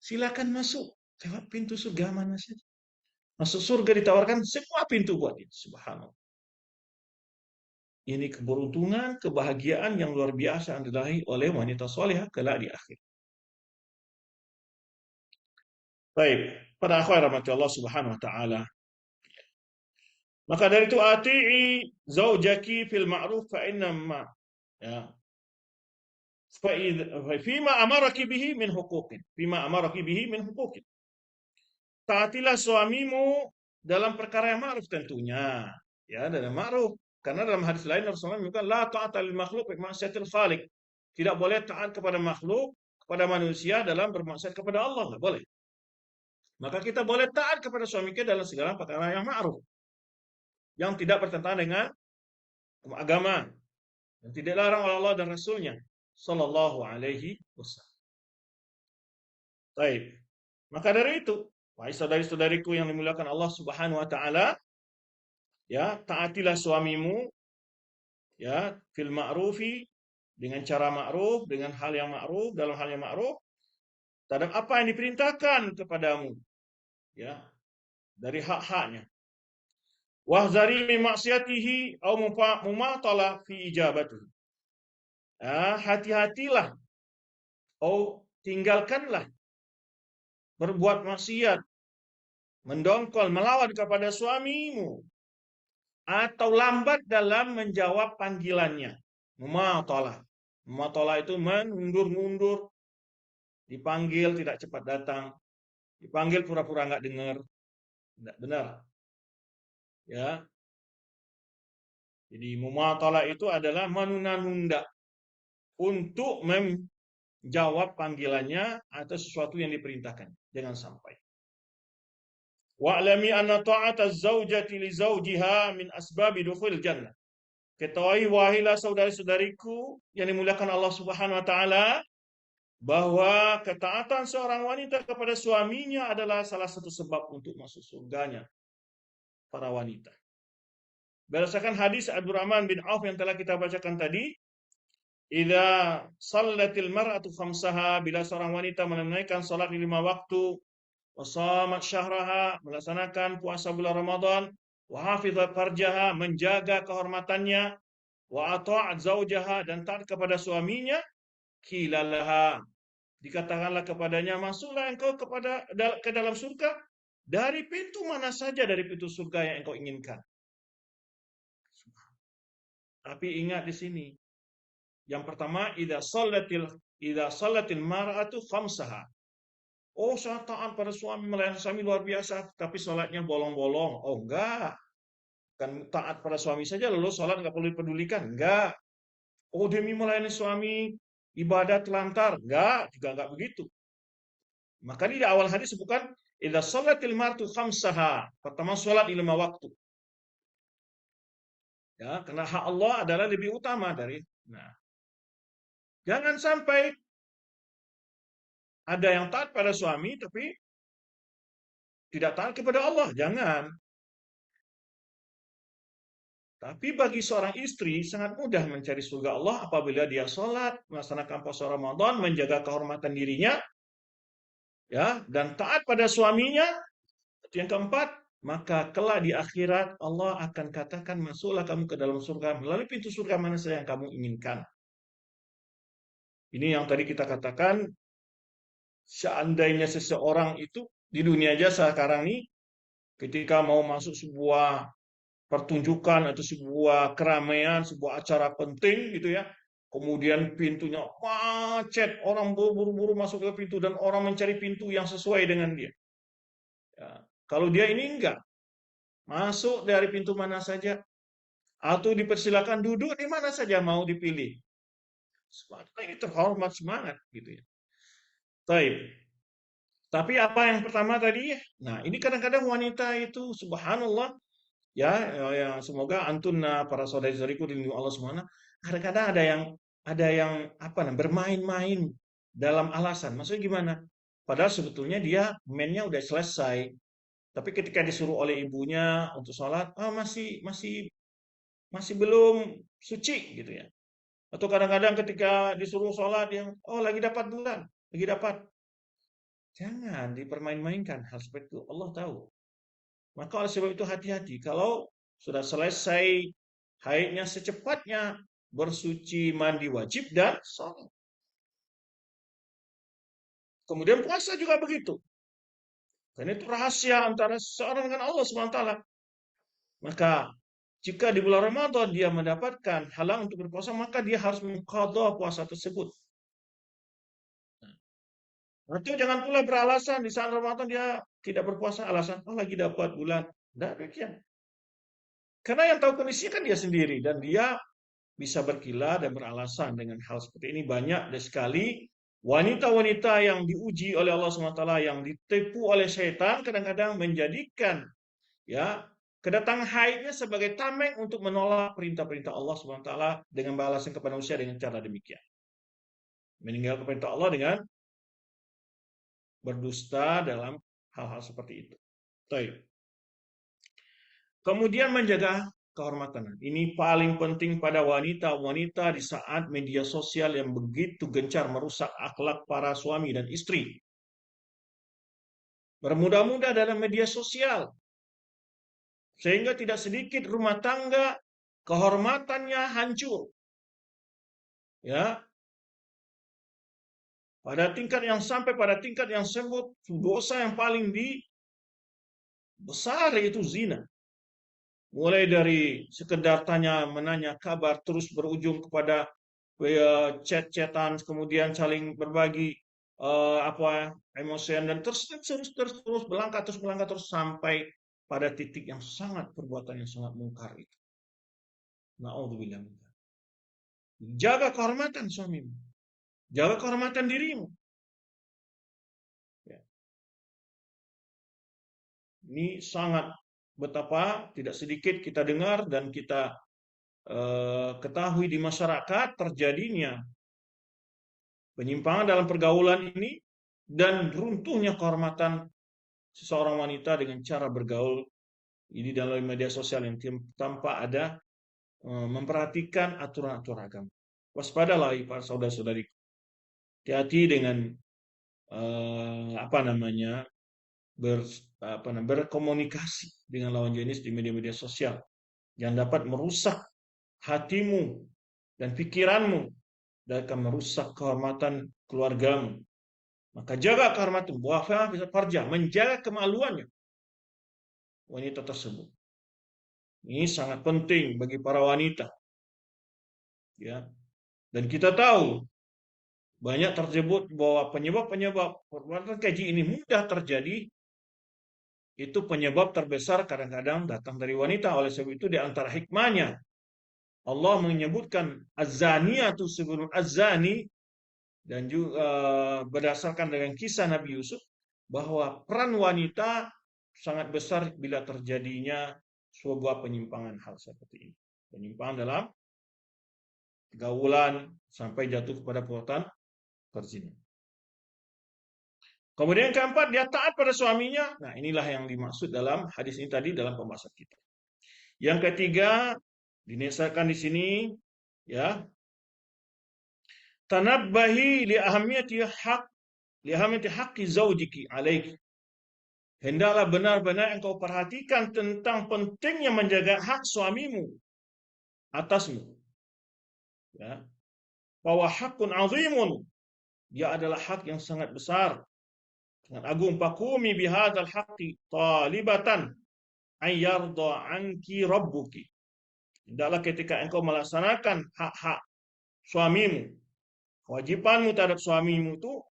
Speaker 1: silakan masuk lewat pintu surga mana saja. Masuk surga ditawarkan semua pintu buat itu. Subhanallah. Ini keberuntungan, kebahagiaan yang luar biasa yang diraih oleh wanita solehah kelak di akhir. Baik, pada akhir rahmati Allah Subhanahu wa taala. Maka dari itu ati'i zaujaki fil ma'ruf fa inna ma ya fima amaraki bihi min huquqin. Fima amaraki bihi min huquqin. Taatilah suamimu dalam perkara yang ma'ruf tentunya. Ya, dalam ma'ruf. Karena dalam hadis lain Rasulullah mengatakan la ta'ata lil makhluq bi ma'siyatil khaliq. Tidak boleh taat kepada makhluk, kepada manusia dalam bermaksiat kepada Allah, enggak boleh. Maka kita boleh taat kepada suami kita dalam segala perkara yang ma'ruf, yang tidak bertentangan dengan agama, yang tidak dilarang oleh Allah dan Rasulnya Sallallahu Alaihi Wasallam. Baik. Maka dari itu, wahai saudari-saudariku yang dimuliakan Allah Subhanahu Wa Taala, ya taatilah suamimu, ya fil ma'rufi, dengan cara ma'ruf, dengan hal yang ma'ruf, dalam hal yang ma'ruf, terhadap apa yang diperintahkan kepadamu, ya dari hak-haknya. Wahzari min maksiatihi au mumatala fi ijabatihi. Hati-hatilah, tinggalkanlah berbuat maksiat, mendongkol, melawan kepada suamimu, atau lambat dalam menjawab panggilannya. Mumatalah. Mumatalah itu mengundur-mundur, dipanggil tidak cepat datang, dipanggil pura-pura nggak dengar, tidak benar. Ya. Jadi mumatalah itu adalah menunda-nunda untuk menjawab panggilannya atau sesuatu yang diperintahkan. Jangan sampai. Wa'lami anna ta'ata az-zawjati li zawjiha min asbabi dukhul jannah. Ketahui wahilah saudari-saudariku yang dimuliakan Allah Subhanahu wa taala bahwa ketaatan seorang wanita kepada suaminya adalah salah satu sebab untuk masuk surganya para wanita. Berdasarkan hadis Abdurrahman bin Auf yang telah kita bacakan tadi, idza shallatil mar'atu khamsaha, bila seorang wanita menunaikan salat 5 waktu, wasamat syahraha, melaksanakan puasa bulan Ramadan, wa hafizat farjaha, menjaga kehormatannya, wa ata'at zaujaha, dan taat kepada suaminya, qilalaha, dikatakanlah kepadanya, masuklah engkau ke dalam surga dari pintu mana saja dari pintu surga yang engkau inginkan. Tapi ingat di sini, yang pertama, idza shallatil mar'atu khamsaha. Oh, saya taat pada suami, melayani suami luar biasa, tapi sholatnya bolong-bolong. Oh, enggak. Kan taat pada suami saja, lalu sholat enggak perlu dipedulikan. Enggak. Oh, demi melayani suami, ibadah telantar. Enggak, juga enggak begitu. Maka di awal hadis sebutkan, idza shallatil mar'atu khamsaha. Pertama, sholat 5 waktu. Ya, karena hak Allah adalah lebih utama dari. Nah, jangan sampai ada yang taat pada suami tapi tidak taat kepada Allah, jangan. Tapi bagi seorang istri sangat mudah mencari surga Allah apabila dia sholat, melaksanakan puasa Ramadan, menjaga kehormatan dirinya, ya, dan taat pada suaminya. Yang keempat, maka kelak di akhirat Allah akan katakan, masuklah kamu ke dalam surga melalui pintu surga mana saja yang kamu inginkan. Ini yang tadi kita katakan, seandainya seseorang itu di dunia aja sekarang ini, ketika mau masuk sebuah pertunjukan atau sebuah keramaian, sebuah acara penting gitu ya, kemudian pintunya macet, orang buru-buru masuk ke pintu dan orang mencari pintu yang sesuai dengan dia. Ya. Kalau dia ini enggak, masuk dari pintu mana saja, atau dipersilakan duduk di mana saja mau dipilih. Sebabnya ini terhormat semangat gitu ya. Baik. Tapi apa yang pertama tadi? Nah, ini kadang-kadang wanita itu subhanallah, ya, ya semoga antunna para saudari-saudariku dilindungi Allah Subhanahu. Kadang-kadang ada yang apa namanya bermain-main dalam alasan. Maksudnya gimana? Padahal sebetulnya dia mainnya udah selesai. Tapi ketika disuruh oleh ibunya untuk sholat, masih belum suci gitu ya. Atau kadang-kadang ketika disuruh sholat yang oh lagi dapat bulan, lagi dapat. Jangan dipermain-mainkan hal seperti itu. Allah tahu. Maka oleh sebab itu hati-hati. Kalau sudah selesai haidnya secepatnya bersuci, mandi wajib dan sholat. Kemudian puasa juga begitu. Karena itu rahasia antara seseorang dengan Allah SWT. Maka jika di bulan Ramadan dia mendapatkan halang untuk berpuasa, maka dia harus mengqadha puasa tersebut. Atau jangan pula beralasan di saat Ramadan dia tidak berpuasa, alasan oh lagi dapat bulan. Tidak demikian. Karena yang tahu kondisinya kan dia sendiri dan dia bisa berkilah dan beralasan dengan hal seperti ini. Banyak sekali wanita-wanita yang diuji oleh Allah SWT, yang ditipu oleh syaitan, kadang-kadang menjadikan ya kedatangan haidnya sebagai tameng untuk menolak perintah-perintah Allah SWT dengan beralasan kepada manusia dengan cara demikian. Meninggalkan perintah Allah dengan berdusta dalam hal-hal seperti itu. Baik. Kemudian menjaga kehormatan. Ini paling penting pada wanita-wanita di saat media sosial yang begitu gencar merusak akhlak para suami dan istri. Bermudah-mudah dalam media sosial. Sehingga tidak sedikit rumah tangga kehormatannya hancur. Ya. Sampai pada tingkat yang sebut dosa yang paling besar yaitu zina. Mulai dari sekedar menanya kabar terus berujung kepada chat-chatan, kemudian saling berbagi emosian dan terus berlangkah terus sampai pada titik yang sangat perbuatan yang sangat mungkar itu. Na'udzubillah. Jaga kehormatan suamimu. Jaga kehormatan dirimu. Ya. Ini sangat betapa tidak sedikit kita dengar dan kita ketahui di masyarakat terjadinya penyimpangan dalam pergaulan ini dan runtuhnya kehormatan seseorang wanita dengan cara bergaul ini dalam media sosial yang tanpa ada memperhatikan aturan-aturan agama. Waspadalah para saudara-saudari. Hati-hati dengan berkomunikasi dengan lawan jenis di media-media sosial yang dapat merusak hatimu dan pikiranmu dan akan merusak kehormatan keluargamu. Maka jaga kehormatan, bisa farja, menjaga kemaluannya wanita tersebut. Ini sangat penting bagi para wanita. Ya. Dan kita tahu banyak tersebut bahwa penyebab-penyebab perbuatan keji ini mudah terjadi. Itu penyebab terbesar kadang-kadang datang dari wanita. Oleh sebab itu di antara hikmahnya Allah menyebutkan az-zaniyatu sebelum az-zani dan juga berdasarkan dengan kisah Nabi Yusuf bahwa peran wanita sangat besar bila terjadinya sebuah penyimpangan hal seperti ini. Penyimpangan dalam pergaulan sampai jatuh kepada perbuatan berzina. Kemudian keempat, dia taat pada suaminya. Nah, inilah yang dimaksud dalam hadis ini tadi dalam pembahasan kita. Yang ketiga, dinisahkan di sini, ya, tanabbahi li ahamiyati haqqi zaujiki alaiki. Hendaklah benar-benar engkau perhatikan tentang pentingnya menjaga hak suamimu atasmu. Ya. Bahwa hakun azimun, dia adalah hak yang sangat besar. Sangat agung. Fakumi bihadzal haqqi talibatan an yarda anki rabbuki. Hendaklah ketika engkau melaksanakan hak-hak suamimu, kewajibanmu terhadap suamimu itu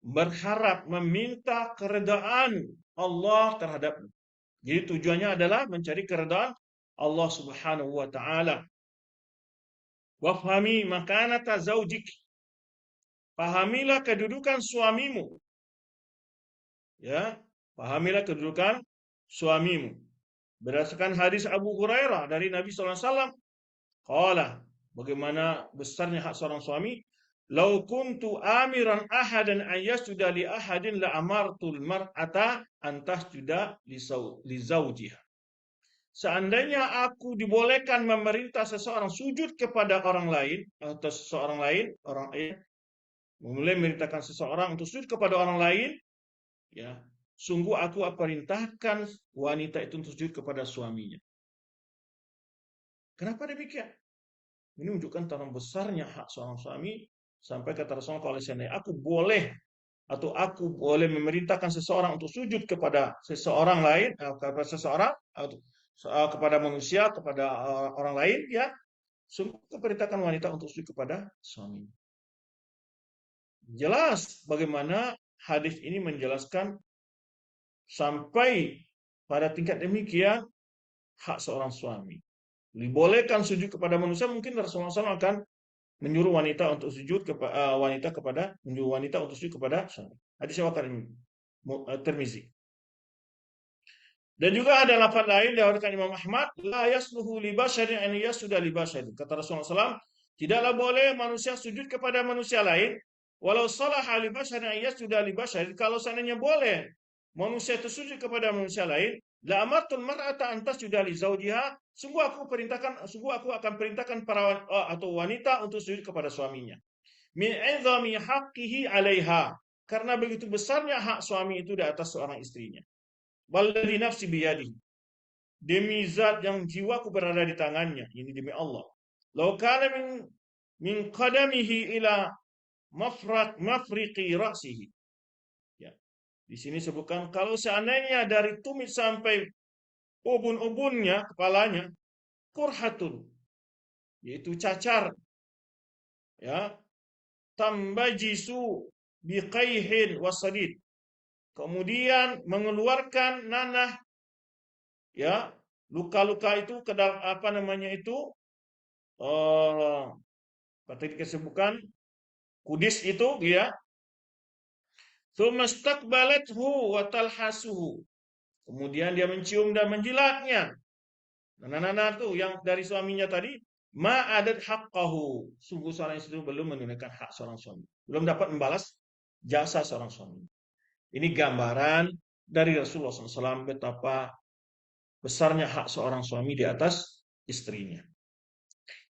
Speaker 1: berharap meminta keredaan Allah terhadapmu. Jadi tujuannya adalah mencari keredaan Allah Subhanahu wa taala. Wafhami makanata zaujik. Pahamilah kedudukan suamimu. Ya, pahamilah kedudukan suamimu. Berdasarkan hadis Abu Hurairah dari Nabi SAW, qala, bagaimana besarnya hak seorang suami, lau kuntu amiran ahadan an yasjuda li ahadin la amartul mar'ata an tasjuda li zawjiha. seandainya aku dibolehkan memerintah seseorang sujud kepada orang lain atau seseorang lain, mulai memerintahkan seseorang untuk sujud kepada orang lain, ya, sungguh aku akan perintahkan wanita itu untuk sujud kepada suaminya. Kenapa demikian? Ini menunjukkan tentang besarnya hak seorang suami, sampai kata Rasulullah, kalau seandainya aku boleh atau aku boleh memerintahkan seseorang untuk sujud kepada seseorang lain, kepada seseorang atau kepada manusia, kepada orang lain, ya, sungguh perintahkan wanita untuk sujud kepada suami. Jelas bagaimana hadis ini menjelaskan sampai pada tingkat demikian hak seorang suami. Dibolehkan sujud kepada manusia, mungkin Rasulullah SAW akan menyuruh wanita untuk sujud kepada menyuruh wanita untuk sujud kepada suami. Hadis riwayat Tirmizi. Dan juga ada lafaz lain diriwayatkan Imam Ahmad, la yasluhu li basharin an yasjuda li basharin. Kata Rasulullah SAW, tidaklah boleh manusia sujud kepada manusia lain, walau salaha li basharin an yasjuda li basharin. Kalau seandainya boleh manusia itu sujud kepada manusia lain, la amartul mar'ata an tasjuda li zawjiha. Sungguh aku akan perintahkan para atau wanita untuk sujud kepada suaminya. Min 'izami haqqihi 'alaiha. Karena begitu besarnya hak suami itu di atas seorang istrinya. Walladzi nafsi biyadihi, demi zat yang jiwaku berada di tangannya, ini demi Allah. Lau kana min qadamihi ila mafriqi ra'sihi. Ya. Di sini sebutkan kalau seandainya dari tumit sampai ubun-ubunnya, kepalanya, kurhatun, yaitu cacar, ya, tambajisu biqaihin wasadid, kemudian mengeluarkan nanah, ya, luka-luka itu apa namanya itu, tadi disebutkan kudis itu, ya. Tsumastaqbalathu wa talhasuhu, kemudian dia mencium dan menjilatnya. Nanah tuh yang dari suaminya tadi, ma adat haqqahu, sungguh seorang istri belum menunaikan hak seorang suami, belum dapat membalas jasa seorang suami. Ini gambaran dari Rasulullah SAW betapa besarnya hak seorang suami di atas istrinya.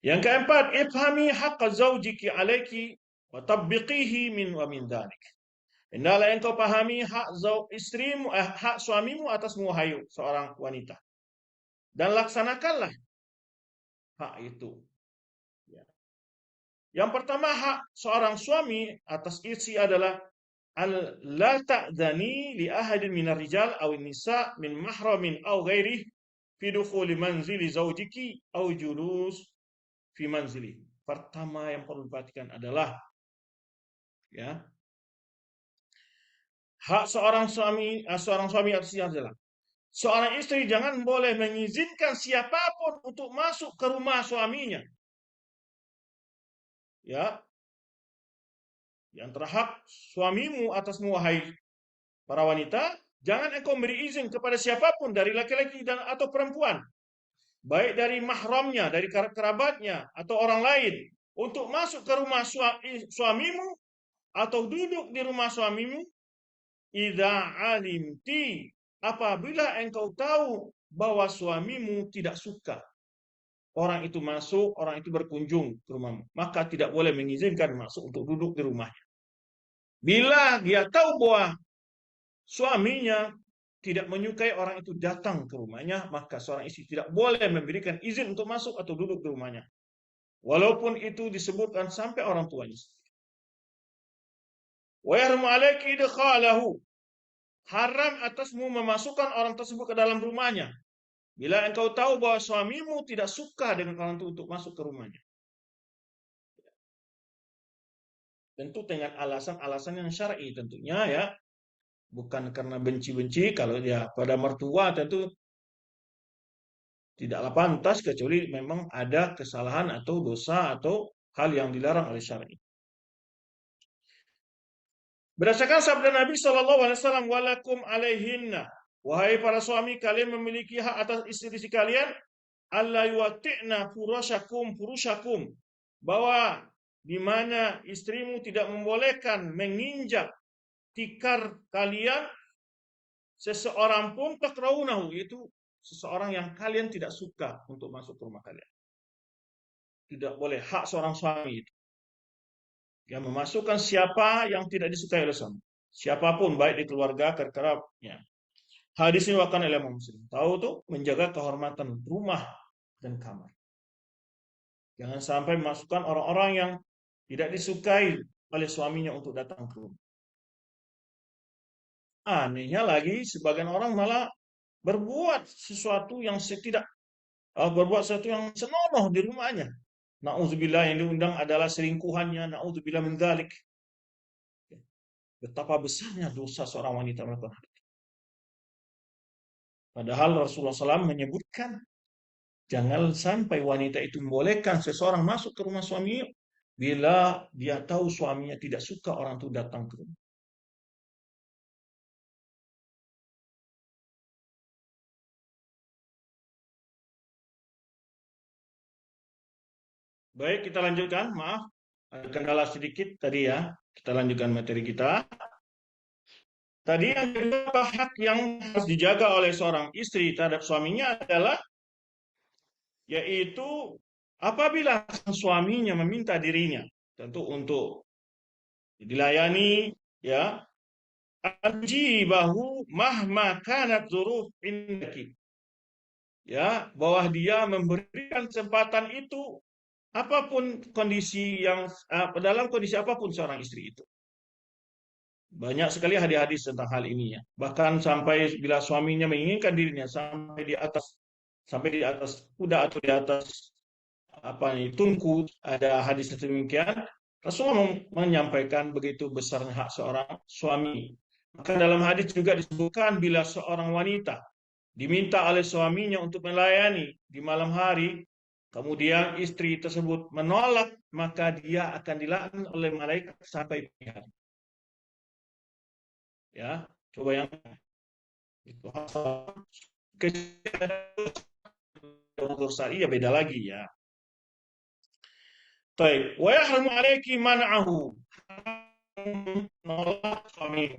Speaker 1: Yang keempat, ifhami haqqa zaujiki alaiki wa tabbiqihi min dhalik. Hendaklah engkau pahami hak istrimu, hak suamimu atasmu, wahai seorang wanita, dan laksanakanlah hak itu. Ya. Yang pertama, hak seorang suami atas istri adalah la ta'dhani li ahadin minar rijal aw nisa min mahramin aw ghairihi fi dukhuli manzili zaujiki aw julus fi manzili. Pertama yang perlu diperhatikan adalah, ya, hak seorang suami atasnya adalah seorang istri jangan boleh mengizinkan siapapun untuk masuk ke rumah suaminya. Ya. Di antara hak suamimu atasmu, wahai para wanita, jangan engkau beri izin kepada siapapun dari laki-laki dan atau perempuan, baik dari mahramnya, dari kerabatnya atau orang lain, untuk masuk ke rumah suamimu atau duduk di rumah suamimu, idza alimti, apabila engkau tahu bahwa suamimu tidak suka orang itu masuk, orang itu berkunjung ke rumahmu, maka tidak boleh mengizinkan masuk untuk duduk di rumahnya. Bila dia tahu bahwa suaminya tidak menyukai orang itu datang ke rumahnya, maka seorang istri tidak boleh memberikan izin untuk masuk atau duduk di rumahnya, walaupun itu disebutkan sampai orang tuanya. Wa yahrumu 'alaiki idkhalahu, haram atasmu memasukkan orang tersebut ke dalam rumahnya bila engkau tahu bahwa suamimu tidak suka dengan orang itu untuk masuk ke rumahnya. Tentu dengan alasan-alasan yang syar'i tentunya, ya. Bukan karena benci-benci. Kalau dia pada mertua tentu tidaklah pantas, kecuali memang ada kesalahan atau dosa atau hal yang dilarang oleh syar'i. Berdasarkan sabda Nabi SAW, walakum alaihinna, wahai para suami, kalian memiliki hak atas istri-istri kalian, alla yuwati'na furushakum, bahwa di mana istrimu tidak membolehkan menginjak tikar kalian seseorang pun takraunahu, yaitu seseorang yang kalian tidak suka untuk masuk ke rumah kalian. Tidak boleh, hak seorang suami itu. Yang memasukkan siapa yang tidak disukai oleh suami. Siapapun, baik di keluarga, kerabatnya. Hadis ini akan oleh Muslim. Tahu tuh, menjaga kehormatan rumah dan kamar. Jangan sampai memasukkan orang-orang yang tidak disukai oleh suaminya untuk datang ke rumah. Anehnya lagi, sebagian orang malah berbuat sesuatu yang berbuat sesuatu yang senonoh di rumahnya. Nauzubillah, yang diundang adalah selingkuhannya. Nauzubillah min dzalik. Betapa besarnya dosa seorang wanita melakukan hal itu. Padahal Rasulullah SAW menyebutkan jangan sampai wanita itu membolehkan seseorang masuk ke rumah suaminya bila dia tahu suaminya tidak suka orang itu datang ke rumah. Baik, kita lanjutkan. Maaf, ada kendala sedikit tadi ya. Kita lanjutkan materi kita. Tadi yang kedua, hak yang harus dijaga oleh seorang istri terhadap suaminya adalah yaitu apabila suaminya meminta dirinya tentu untuk dilayani, ya, bahu mahma kanat dzuruf indaki, ya, bahwa dia memberikan kesempatan itu apapun kondisi yang dalam kondisi apapun seorang istri itu. Banyak sekali hadis-hadis tentang hal ini ya. Bahkan sampai bila suaminya menginginkan dirinya sampai di atas kuda atau di atas apa nih tungku, ada hadis demikian. Rasulullah menyampaikan begitu besarnya hak seorang suami. Maka dalam hadis juga disebutkan bila seorang wanita diminta oleh suaminya untuk melayani di malam hari, kemudian istri tersebut menolak, maka dia akan dilaknat oleh malaikat sampai pagi hari. Ya, coba yang itu unsur syar'i ya beda lagi ya. Baik, wa yahrumu alaiki man'ahu. Menolak suami.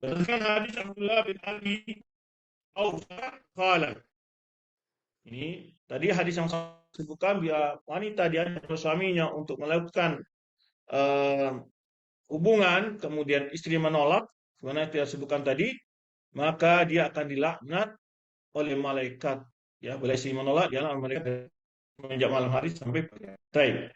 Speaker 1: Berdasarkan hadis Abdullah bin Abi Aufa qala. Ini tadi hadis yang saya sebutkan bila wanita diajak oleh suaminya untuk melakukan uh, hubungan, kemudian istri menolak, sebenarnya tidak sebutkan tadi, maka dia akan dilaknat oleh malaikat. Ya, bila istri menolak, dia akan malaikat semenjak malam hari sampai pagi. Baik.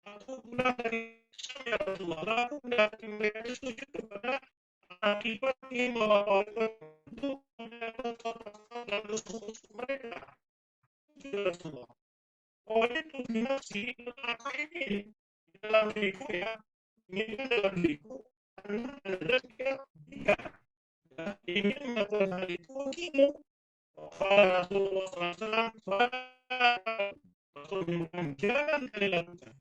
Speaker 1: Aku pulang dari ya Rasulullah, aku mendapati mereka sujud kepada akibat bahwa itu dan dosa mereka. Ya Rasulullah. Oh itu dinasti apa ini dalam diriku ya, ini kan dalam diriku karena ada tiga ingin melakukan hal itu bagimu. Rasulullah SAW Rasul menyebutkan jangan kalian lakukan.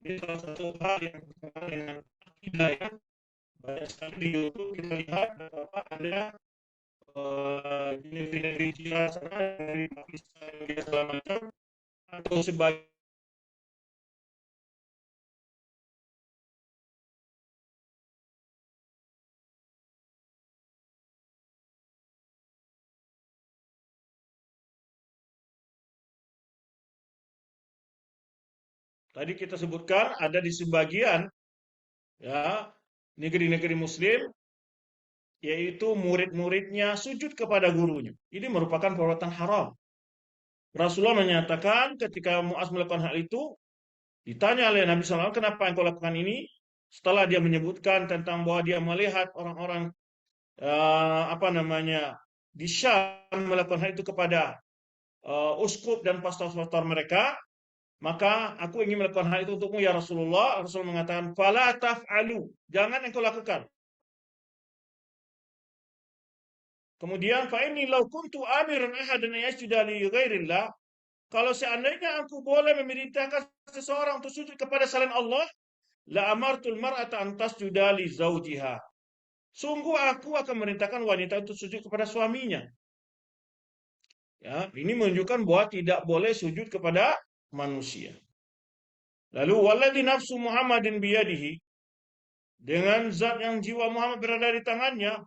Speaker 1: Ini salah satu hal yang berkaitan dengan akidah ya. Banyak sekali di YouTube kita lihat betapa ada negeri-negeri Cina sana dari Pakistan dan segala macam atau sebagai tadi kita sebutkan ada di sebagian ya negeri-negeri Muslim yaitu murid-muridnya sujud kepada gurunya. Ini merupakan perbuatan haram. Rasulullah menyatakan ketika Muaz melakukan hal itu, ditanya oleh Nabi SAW, kenapa engkau lakukan ini? Setelah dia menyebutkan tentang bahwa dia melihat orang-orang apa namanya di Syam melakukan hal itu kepada uskup dan pastor-pastor mereka, maka aku ingin melakukan hal itu untukmu ya Rasulullah. Rasul mengatakan, fala taf'alu, jangan engkau lakukan. Kemudian fa inni law kuntu amiran ahadan yasjuda li ghairillah, kalau seandainya aku boleh memerintahkan seseorang untuk sujud kepada selain Allah, la amartul mar'ata an tasjuda li zawjiha. Sungguh aku akan merintahkan wanita untuk sujud kepada suaminya. Ya, ini menunjukkan bahwa tidak boleh sujud kepada manusia. Lalu walladzi nafsu Muhammadin biyadihi, dengan zat yang jiwa Muhammad berada di tangannya,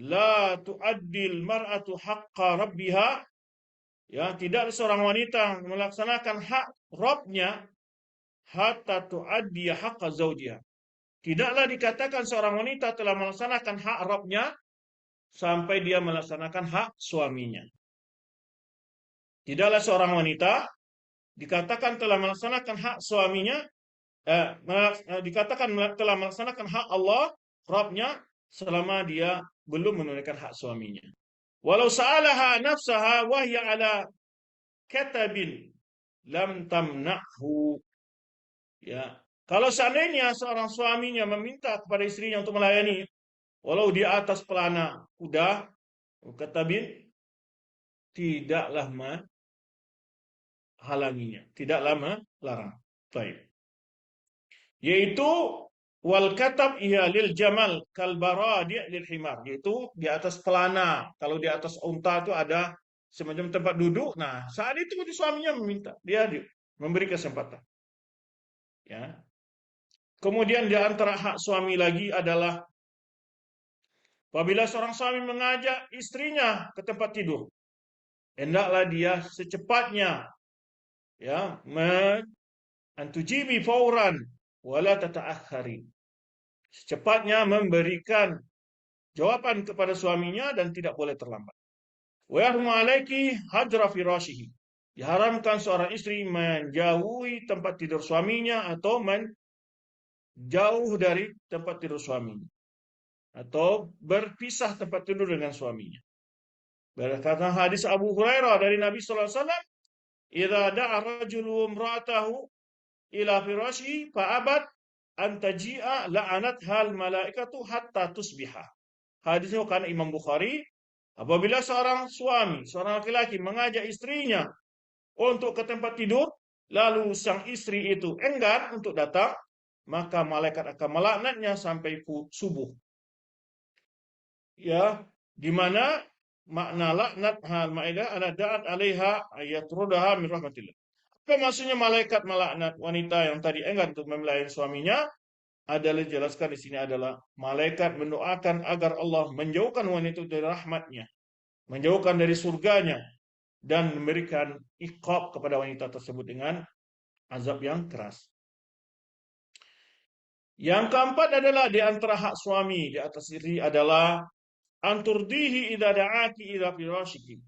Speaker 1: la tu'addil mar'atu haqqa rabbiha, ya, tidak seorang wanita melaksanakan hak Rabbnya hatta tu'addi haqqa zaujiha. Tidaklah dikatakan seorang wanita telah melaksanakan hak Rabbnya sampai dia melaksanakan hak suaminya. Tidaklah seorang wanita dikatakan telah melaksanakan hak suaminya, dikatakan telah melaksanakan hak Allah, Rabbnya, selama dia belum menunaikan hak suaminya. Walau sa'alaha nafsaha wahya ala katabin lam tamna'hu. Ya, kalau seandainya seorang suaminya meminta kepada istrinya untuk melayani, walau di atas pelana kuda, katabin, tidaklah menghalanginya, tidaklah melarang. Baik. Yaitu wal katab iya lil jamal kal baradi lil himar, yaitu di atas pelana. Kalau di atas unta itu ada semacam tempat duduk. Nah, saat itu suaminya meminta, dia memberi kesempatan. Ya. Kemudian di antara hak suami lagi adalah apabila seorang suami mengajak istrinya ke tempat tidur, hendaklah dia secepatnya, ya, antujibi fauran wala tata'akhari, secepatnya memberikan jawaban kepada suaminya dan tidak boleh terlambat. Wa yahrumu alaiki hajra firashihi, diharamkan seorang istri menjauhi tempat tidur suaminya atau menjauh dari tempat tidur suaminya atau berpisah tempat tidur dengan suaminya. Berkata hadis Abu Hurairah dari Nabi sallallahu alaihi wasallam, "Idza da'a rajulu imra'atahu ila firashihi fa'abat an taji'a la'anatha al-malaikatu hatta tusbiha." Hadisnya kan Imam Bukhari, apabila seorang suami, seorang laki-laki mengajak istrinya untuk ke tempat tidur, lalu sang istri itu enggan untuk datang, maka malaikat akan melaknatnya sampai subuh. Ya, di mana makna laknat Al-Maidah ana da'at 'alaiha ayatrudaha min rahmatillah. Apa maksudnya malaikat melaknat wanita yang tadi enggan untuk melayani suaminya? Adalah dijelaskan di sini adalah malaikat mendoakan agar Allah menjauhkan wanita itu dari rahmatnya, menjauhkan dari surganya, dan memberikan iqab kepada wanita tersebut dengan azab yang keras. Yang keempat adalah di antara hak suami di atas istri adalah anturdihi idza da'aki ila firashiki,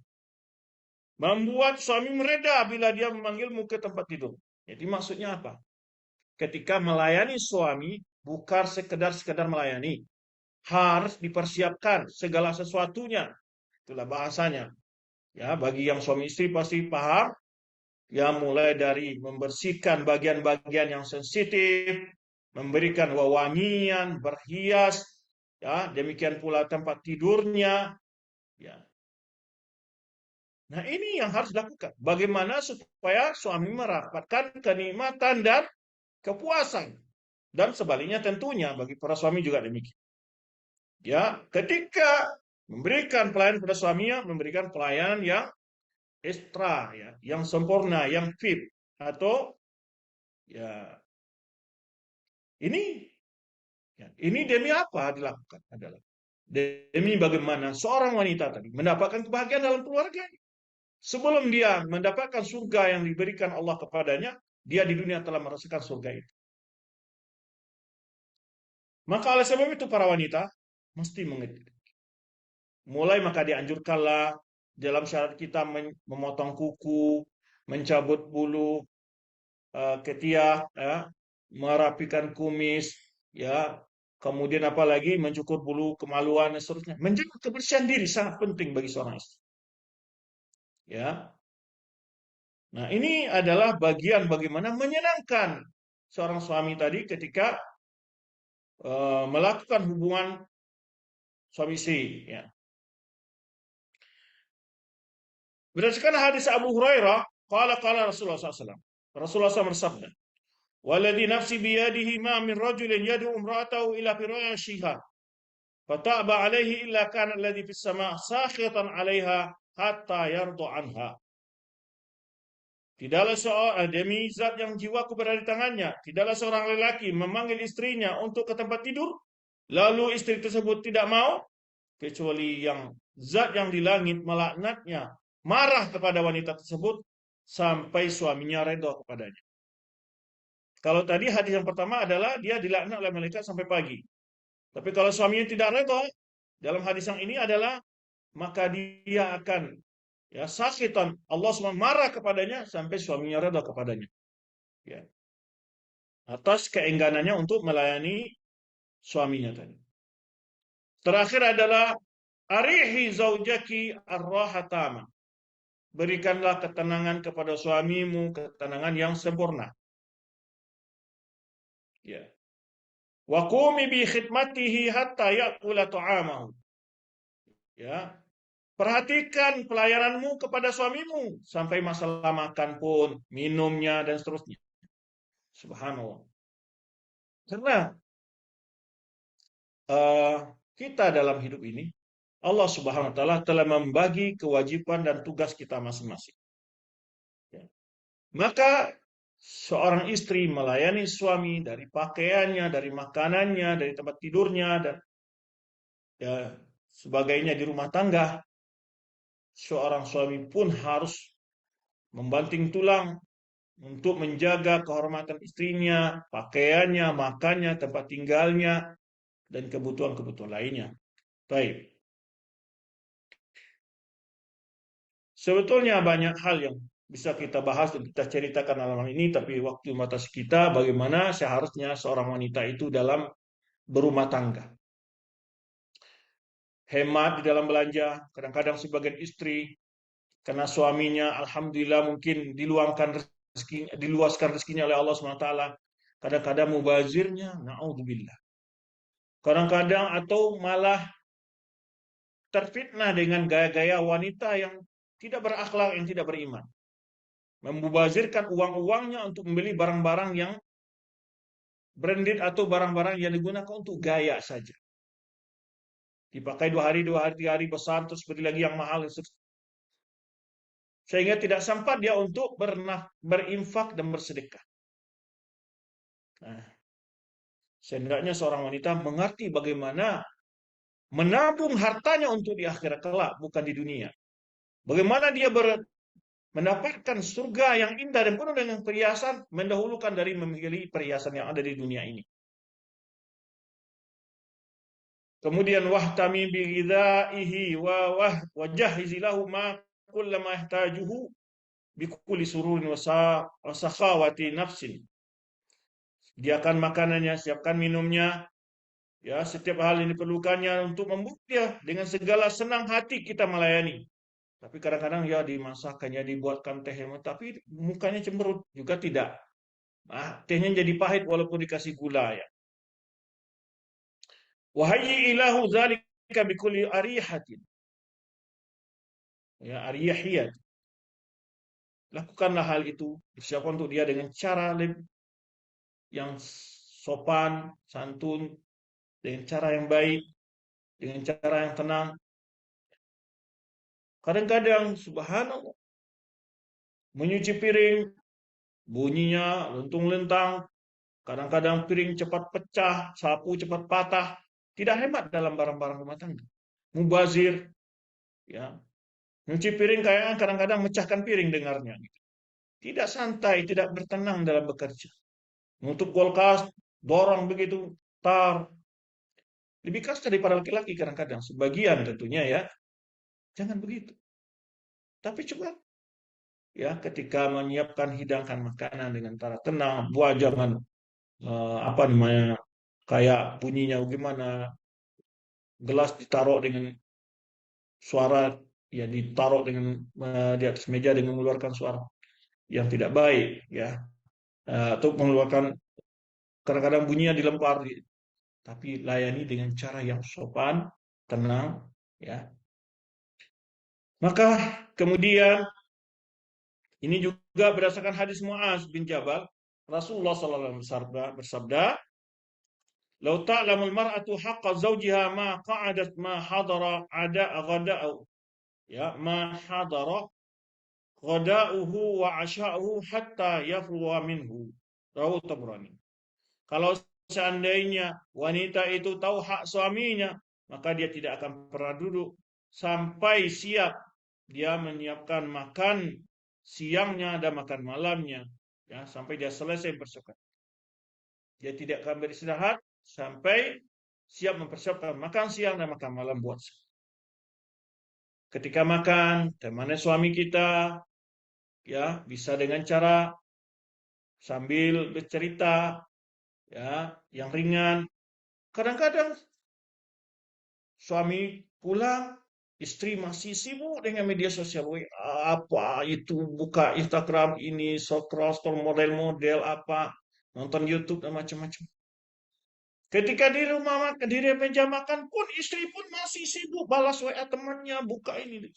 Speaker 1: membuat suami mereda bila dia memanggilmu ke tempat tidur. Jadi maksudnya apa? Ketika melayani suami bukan sekedar melayani, harus dipersiapkan segala sesuatunya. Itulah bahasanya. Ya, bagi yang suami istri pasti paham. Ya, mulai dari membersihkan bagian-bagian yang sensitif, memberikan wewangian, berhias, ya, demikian pula tempat tidurnya, ya. Nah, ini yang harus dilakukan. Bagaimana supaya suami mendapatkan kenikmatan dan kepuasan. Dan sebaliknya tentunya bagi para suami juga demikian. Ya, ketika memberikan pelayanan pada suaminya, memberikan pelayanan yang ekstra, ya, yang sempurna, yang fit, atau ya ini, ya, ini demi apa dilakukan adalah demi bagaimana seorang wanita tadi mendapatkan kebahagiaan dalam keluarganya. Sebelum dia mendapatkan surga yang diberikan Allah kepadanya, dia di dunia telah merasakan surga itu. Maka oleh sebab itu para wanita mesti mengerti. Mulai maka dianjurkanlah dalam syarat kita memotong kuku, mencabut bulu ketiak, ya, merapikan kumis, ya, kemudian apalagi mencukur bulu kemaluan dan seterusnya. Menjaga kebersihan diri sangat penting bagi seorang istri. Ya. Nah, ini adalah bagian bagaimana menyenangkan seorang suami tadi ketika melakukan hubungan suami istri, ya. Berdasarkan hadis Abu Hurairah, qala Rasulullah SAW. Rasulullah SAW bersabda, "Walladhi nafsi biyadihi ma min rajulin yad'u imra'atahu ila firashiha Fata'ba 'alaihi illa kana alladhi fis sama' sakhitan 'alaiha hatta yarda anha. Tidaklah seorang demi zat yang jiwaku berada di tangannya, tidaklah seorang lelaki memanggil istrinya untuk ke tempat tidur, lalu istri tersebut tidak mau, kecuali yang zat yang di langit melaknatnya, marah kepada wanita tersebut sampai suaminya redha kepadanya. Kalau tadi hadis yang pertama adalah dia dilaknat oleh malaikat sampai pagi. Tapi kalau suaminya tidak redha, dalam hadis yang ini adalah maka dia akan sakitan, Allah SWT marah kepadanya sampai suaminya redha kepadanya. Ya. Atas keengganannya untuk melayani suaminya tadi. Terakhir adalah arihi zaujaki ar-rahatama. Berikanlah ketenangan kepada suamimu, ketenangan yang sempurna. Ya. Wa qumi bi khidmatihi hatta ya'kula ta'amahu. Ya. Perhatikan pelayananmu kepada suamimu sampai masalah makan pun, minumnya dan seterusnya. Subhanallah. Karena kita dalam hidup ini Allah Subhanahu wa taala telah membagi kewajiban dan tugas kita masing-masing. Ya. Maka seorang istri melayani suami dari pakaiannya, dari makanannya, dari tempat tidurnya dan sebagainya di rumah tangga. Seorang suami pun harus membanting tulang untuk menjaga kehormatan istrinya, pakaiannya, makannya, tempat tinggalnya, dan kebutuhan-kebutuhan lainnya. Baik. Sebetulnya banyak hal yang bisa kita bahas dan kita ceritakan dalam ini, tapi waktu membatasi kita bagaimana seharusnya seorang wanita itu dalam berumah tangga. Hemat di dalam belanja, kadang-kadang sebagian istri karena suaminya alhamdulillah mungkin diluaskan rezekinya oleh Allah SWT. Kadang-kadang mubazirnya, na'udzubillah. Kadang-kadang atau malah terfitnah dengan gaya-gaya wanita yang tidak berakhlak, yang tidak beriman. Membazirkan uang-uangnya untuk membeli barang-barang yang branded atau barang-barang yang digunakan untuk gaya saja. Dipakai 2 hari, 3 hari besar, terus beli lagi yang mahal. Sehingga tidak sempat dia untuk berinfak dan bersedekah. Nah, setidaknya seorang wanita mengerti bagaimana menabung hartanya untuk di akhirat kelak, bukan di dunia. Bagaimana dia mendapatkan surga yang indah dan penuh dengan perhiasan, mendahulukan dari memilih perhiasan yang ada di dunia ini. Kemudian wahtami bi ghidaihi wa wajhizi lahu ma kullama yahtajuhu bi kulli sururin wa sakhawati nafsin. Sediakan makanannya, siapkan minumnya, ya setiap hal yang diperlukannya untuk membuat dia dengan segala senang hati kita melayani. Tapi kadang-kadang ya dimasakkannya, dibuatkan teh, tapi mukanya cemberut juga tidak. Tehnya jadi pahit walaupun dikasih gula ya. Wahai ilahu zalika bikulli arihatin. Ya, ariyahiyat. Lakukanlah hal itu, persiapkan untuk dia dengan cara yang sopan, santun, dengan cara yang baik, dengan cara yang tenang. Kadang-kadang subhanallah menyuci piring bunyinya lentung-lentang, kadang-kadang piring cepat pecah, sapu cepat patah, tidak hemat dalam barang-barang rumah tangga. Mubazir, ya. Nyuci piring kayaknya kadang-kadang mecahkan piring dengarnya. Tidak santai, tidak bertenang dalam bekerja. Nutup kulkas, dorong begitu, tar. Lebih keras daripada laki-laki kadang-kadang. Sebagian tentunya ya. Jangan begitu. Tapi coba ya ketika menyiapkan hidangkan makanan dengan cara tenang, buat jangan apa namanya kayak bunyinya gimana, gelas ditaruh dengan suara ya ditaruh dengan di atas meja dengan mengeluarkan suara yang tidak baik ya, atau mengeluarkan kadang-kadang bunyinya dilempar, tapi layani dengan cara yang sopan, tenang ya. Maka kemudian ini juga berdasarkan hadis Muaz bin Jabal, Rasulullah SAW bersabda, "Lau ta'lamul mar'atu haqqa zawjiha ma qa'adat ma hadara ada ghada'u." Ya, ma hadara ghada'uhu wa 'asha'uhu hatta yafruwa minhu. Rawahu Tabrani. Kalau seandainya wanita itu tahu hak suaminya, maka dia tidak akan pernah duduk sampai siap dia menyiapkan makan siangnya dan makan malamnya, ya, sampai dia selesai bersolat. Dia tidak akan beristirahat sampai siap mempersiapkan makan siang dan makan malam buat. Ketika makan, temani suami kita, ya, bisa dengan cara sambil bercerita, ya, yang ringan. Kadang-kadang suami pulang, istri masih sibuk dengan media sosial. Apa itu, buka Instagram ini, scroll model-model apa, nonton YouTube dan macam-macam. Ketika di rumah makan, di meja makan pun istri pun masih sibuk balas WA temannya, buka ini.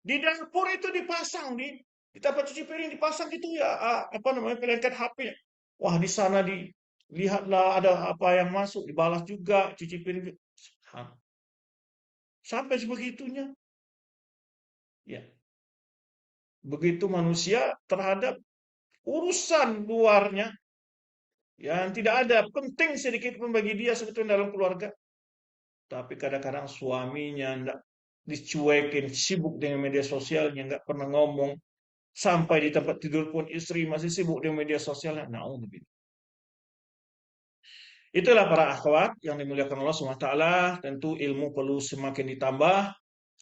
Speaker 1: Di dapur itu dipasang di tempat cuci piring dipasang gitu ya, apa namanya, perangkat HP. Wah, di sana dilihatlah ada apa yang masuk, dibalas juga cuci piring. Sampai sebegitunya. Ya, begitu manusia terhadap urusan luarnya yang tidak ada penting sedikit pun bagi dia sebetulnya dalam keluarga. Tapi kadang-kadang suaminya enggak, dicuekin, sibuk dengan media sosialnya, nggak pernah ngomong. Sampai di tempat tidur pun istri masih sibuk dengan media sosialnya. Na'udzubillah. Itulah para akhwat yang dimuliakan Allah SWT. Tentu ilmu perlu semakin ditambah,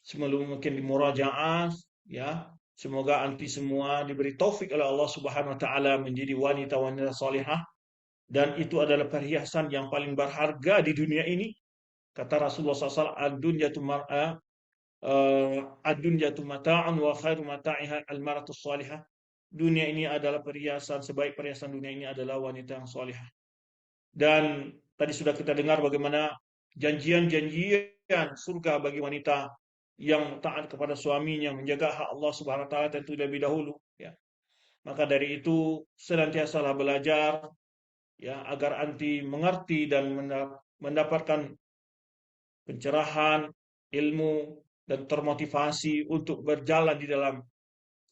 Speaker 1: semakin dimurajaah, ya. Semoga anti semua diberi taufik oleh Allah Subhanahu wa taala menjadi wanita-wanita salihah, dan itu adalah perhiasan yang paling berharga di dunia ini. Kata Rasulullah SAW, ad-dunyatu mar'a ad-dunyatu mata'un wa khairu mata'iha al-mar'atu salihah. Dunia ini adalah perhiasan, sebaik perhiasan dunia ini adalah wanita yang salihah. Dan tadi sudah kita dengar bagaimana janjian-janjian surga bagi wanita yang taat kepada suaminya, menjaga hak Allah Subhanahu wa taala tentu lebih dahulu, ya. Maka dari itu senantiasalah belajar, ya, agar anti mengerti dan mendapatkan pencerahan, ilmu, dan termotivasi untuk berjalan di dalam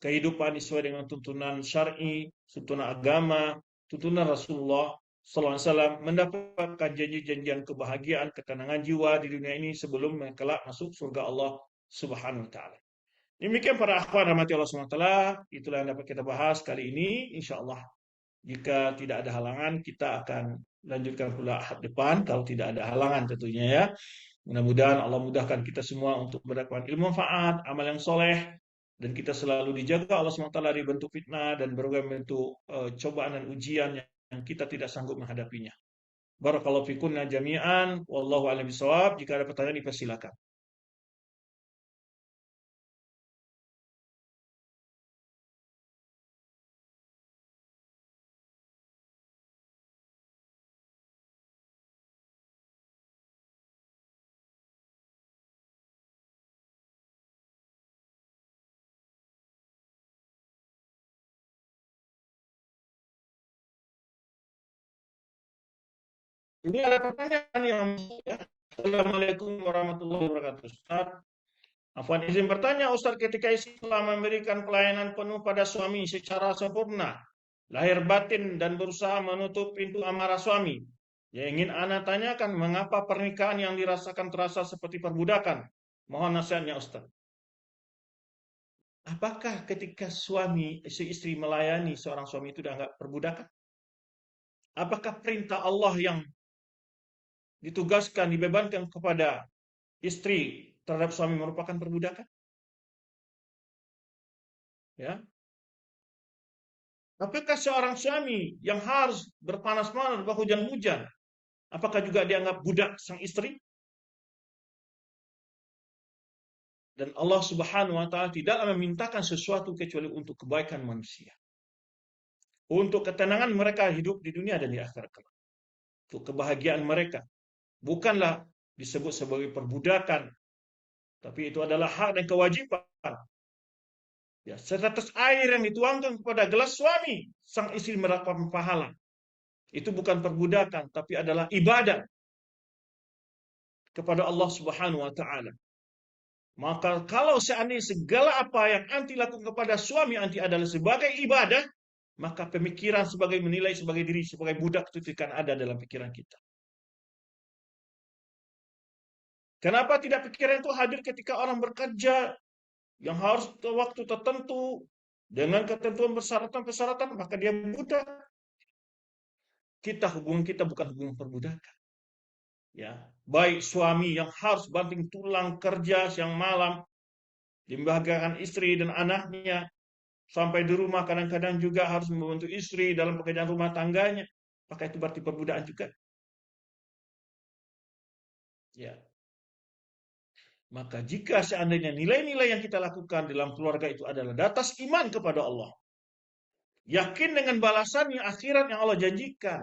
Speaker 1: kehidupan sesuai dengan tuntunan syar'i, tuntunan agama, tuntunan Rasulullah sallallahu alaihi wasallam, mendapatkan janji-janjian kebahagiaan, ketenangan jiwa di dunia ini sebelum kelak masuk surga Allah Subhanahu wa taala. Demikian para akhwat rahmati Allah Subhanahu wa taala, itulah yang dapat kita bahas kali ini. Insyaallah jika tidak ada halangan kita akan lanjutkan pula ahad depan kalau tidak ada halangan tentunya, ya. Mudah-mudahan Allah mudahkan kita semua untuk mendapatkan ilmu manfaat, amal yang soleh, dan kita selalu dijaga Allah SWT dari bentuk fitnah dan berbagai bentuk cobaan dan ujian yang kita tidak sanggup menghadapinya. Barakallahu fikunna jami'an, wallahu a'lam bishawab. Jika ada pertanyaan dipersilakan. Ini ada pertanyaan yang ya. Assalamualaikum warahmatullahi wabarakatuh. Ustaz, Afwan izin bertanya Ustaz, ketika Islam memberikan pelayanan penuh pada suami secara sempurna, lahir batin dan berusaha menutup pintu amarah suami. Ya, ingin ana tanyakan mengapa pernikahan yang dirasakan terasa seperti perbudakan? Mohon nasihatnya Ustaz. Apakah ketika si istri melayani seorang suami itu dianggap perbudakan? Apakah perintah Allah yang ditugaskan, dibebankan kepada istri terhadap suami merupakan perbudakan? Ya. Apakah seorang suami yang harus berpanas-panas, berhujan-hujan, apakah juga dianggap budak sang istri? Dan Allah Subhanahu wa taala tidaklah memintakan sesuatu kecuali untuk kebaikan manusia. Untuk ketenangan mereka hidup di dunia dan di akhirat kelak. Untuk kebahagiaan mereka. Bukanlah disebut sebagai perbudakan, tapi itu adalah hak dan kewajiban. Ya, setetes air yang dituangkan kepada gelas suami, sang istri mendapatkan pahala. Itu bukan perbudakan, tapi adalah ibadah kepada Allah Subhanahu wa taala. Maka kalau seandainya segala apa yang anti lakukan kepada suami anti adalah sebagai ibadah, maka pemikiran sebagai menilai sebagai diri sebagai budak itu akan ada dalam pikiran kita. Kenapa tidak pikiran itu hadir ketika orang bekerja yang harus waktu tertentu dengan ketentuan persyaratan-persyaratan, maka dia budak. Hubungan kita bukan hubungan perbudakan. Ya, baik suami yang harus banting tulang kerja siang malam, membahagiakan istri dan anaknya, sampai di rumah kadang-kadang juga harus membantu istri dalam pekerjaan rumah tangganya, maka itu berarti perbudakan juga. Ya. Maka jika seandainya nilai-nilai yang kita lakukan dalam keluarga itu adalah di atas iman kepada Allah, yakin dengan balasan yang akhirat yang Allah janjikan,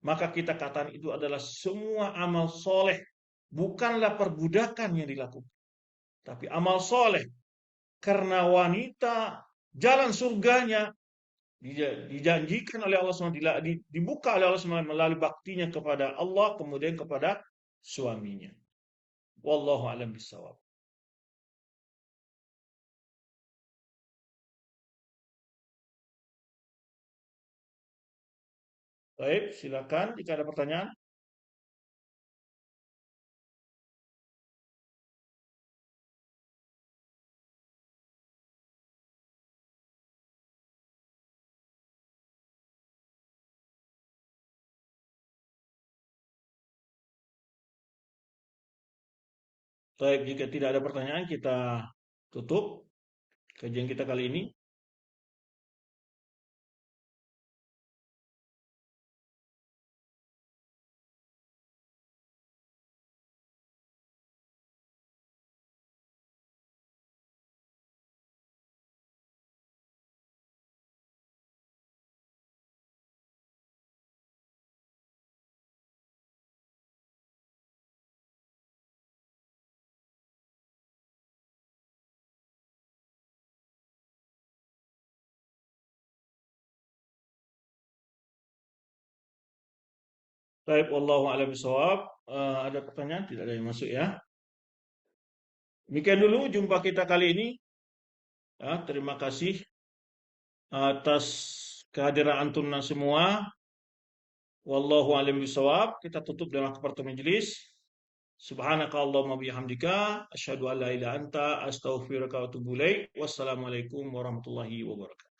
Speaker 1: maka kita katakan itu adalah semua amal soleh, bukanlah perbudakan yang dilakukan, tapi amal soleh. Karena wanita jalan surganya dijanjikan oleh Allah SWT, dibuka oleh Allah SWT melalui baktinya kepada Allah, kemudian kepada suaminya. Wallahu a'lam bishawab. Baik, silakan jika ada pertanyaan. Baik, jika tidak ada pertanyaan kita tutup kajian kita kali ini. Baik, wallahu a'lam bishawab. Ada pertanyaan? Tidak ada yang masuk ya. Demikian dulu jumpa kita kali ini. Ya, terima kasih atas kehadiran antum semua. Wallahu a'lam bishawab. Kita tutup dengan kafaratul majelis. Subhanaka Allahumma bihamdika asyhadu an la ilaha illa anta astaghfiruka wa atubu ilaik. Wassalamualaikum warahmatullahi wabarakatuh.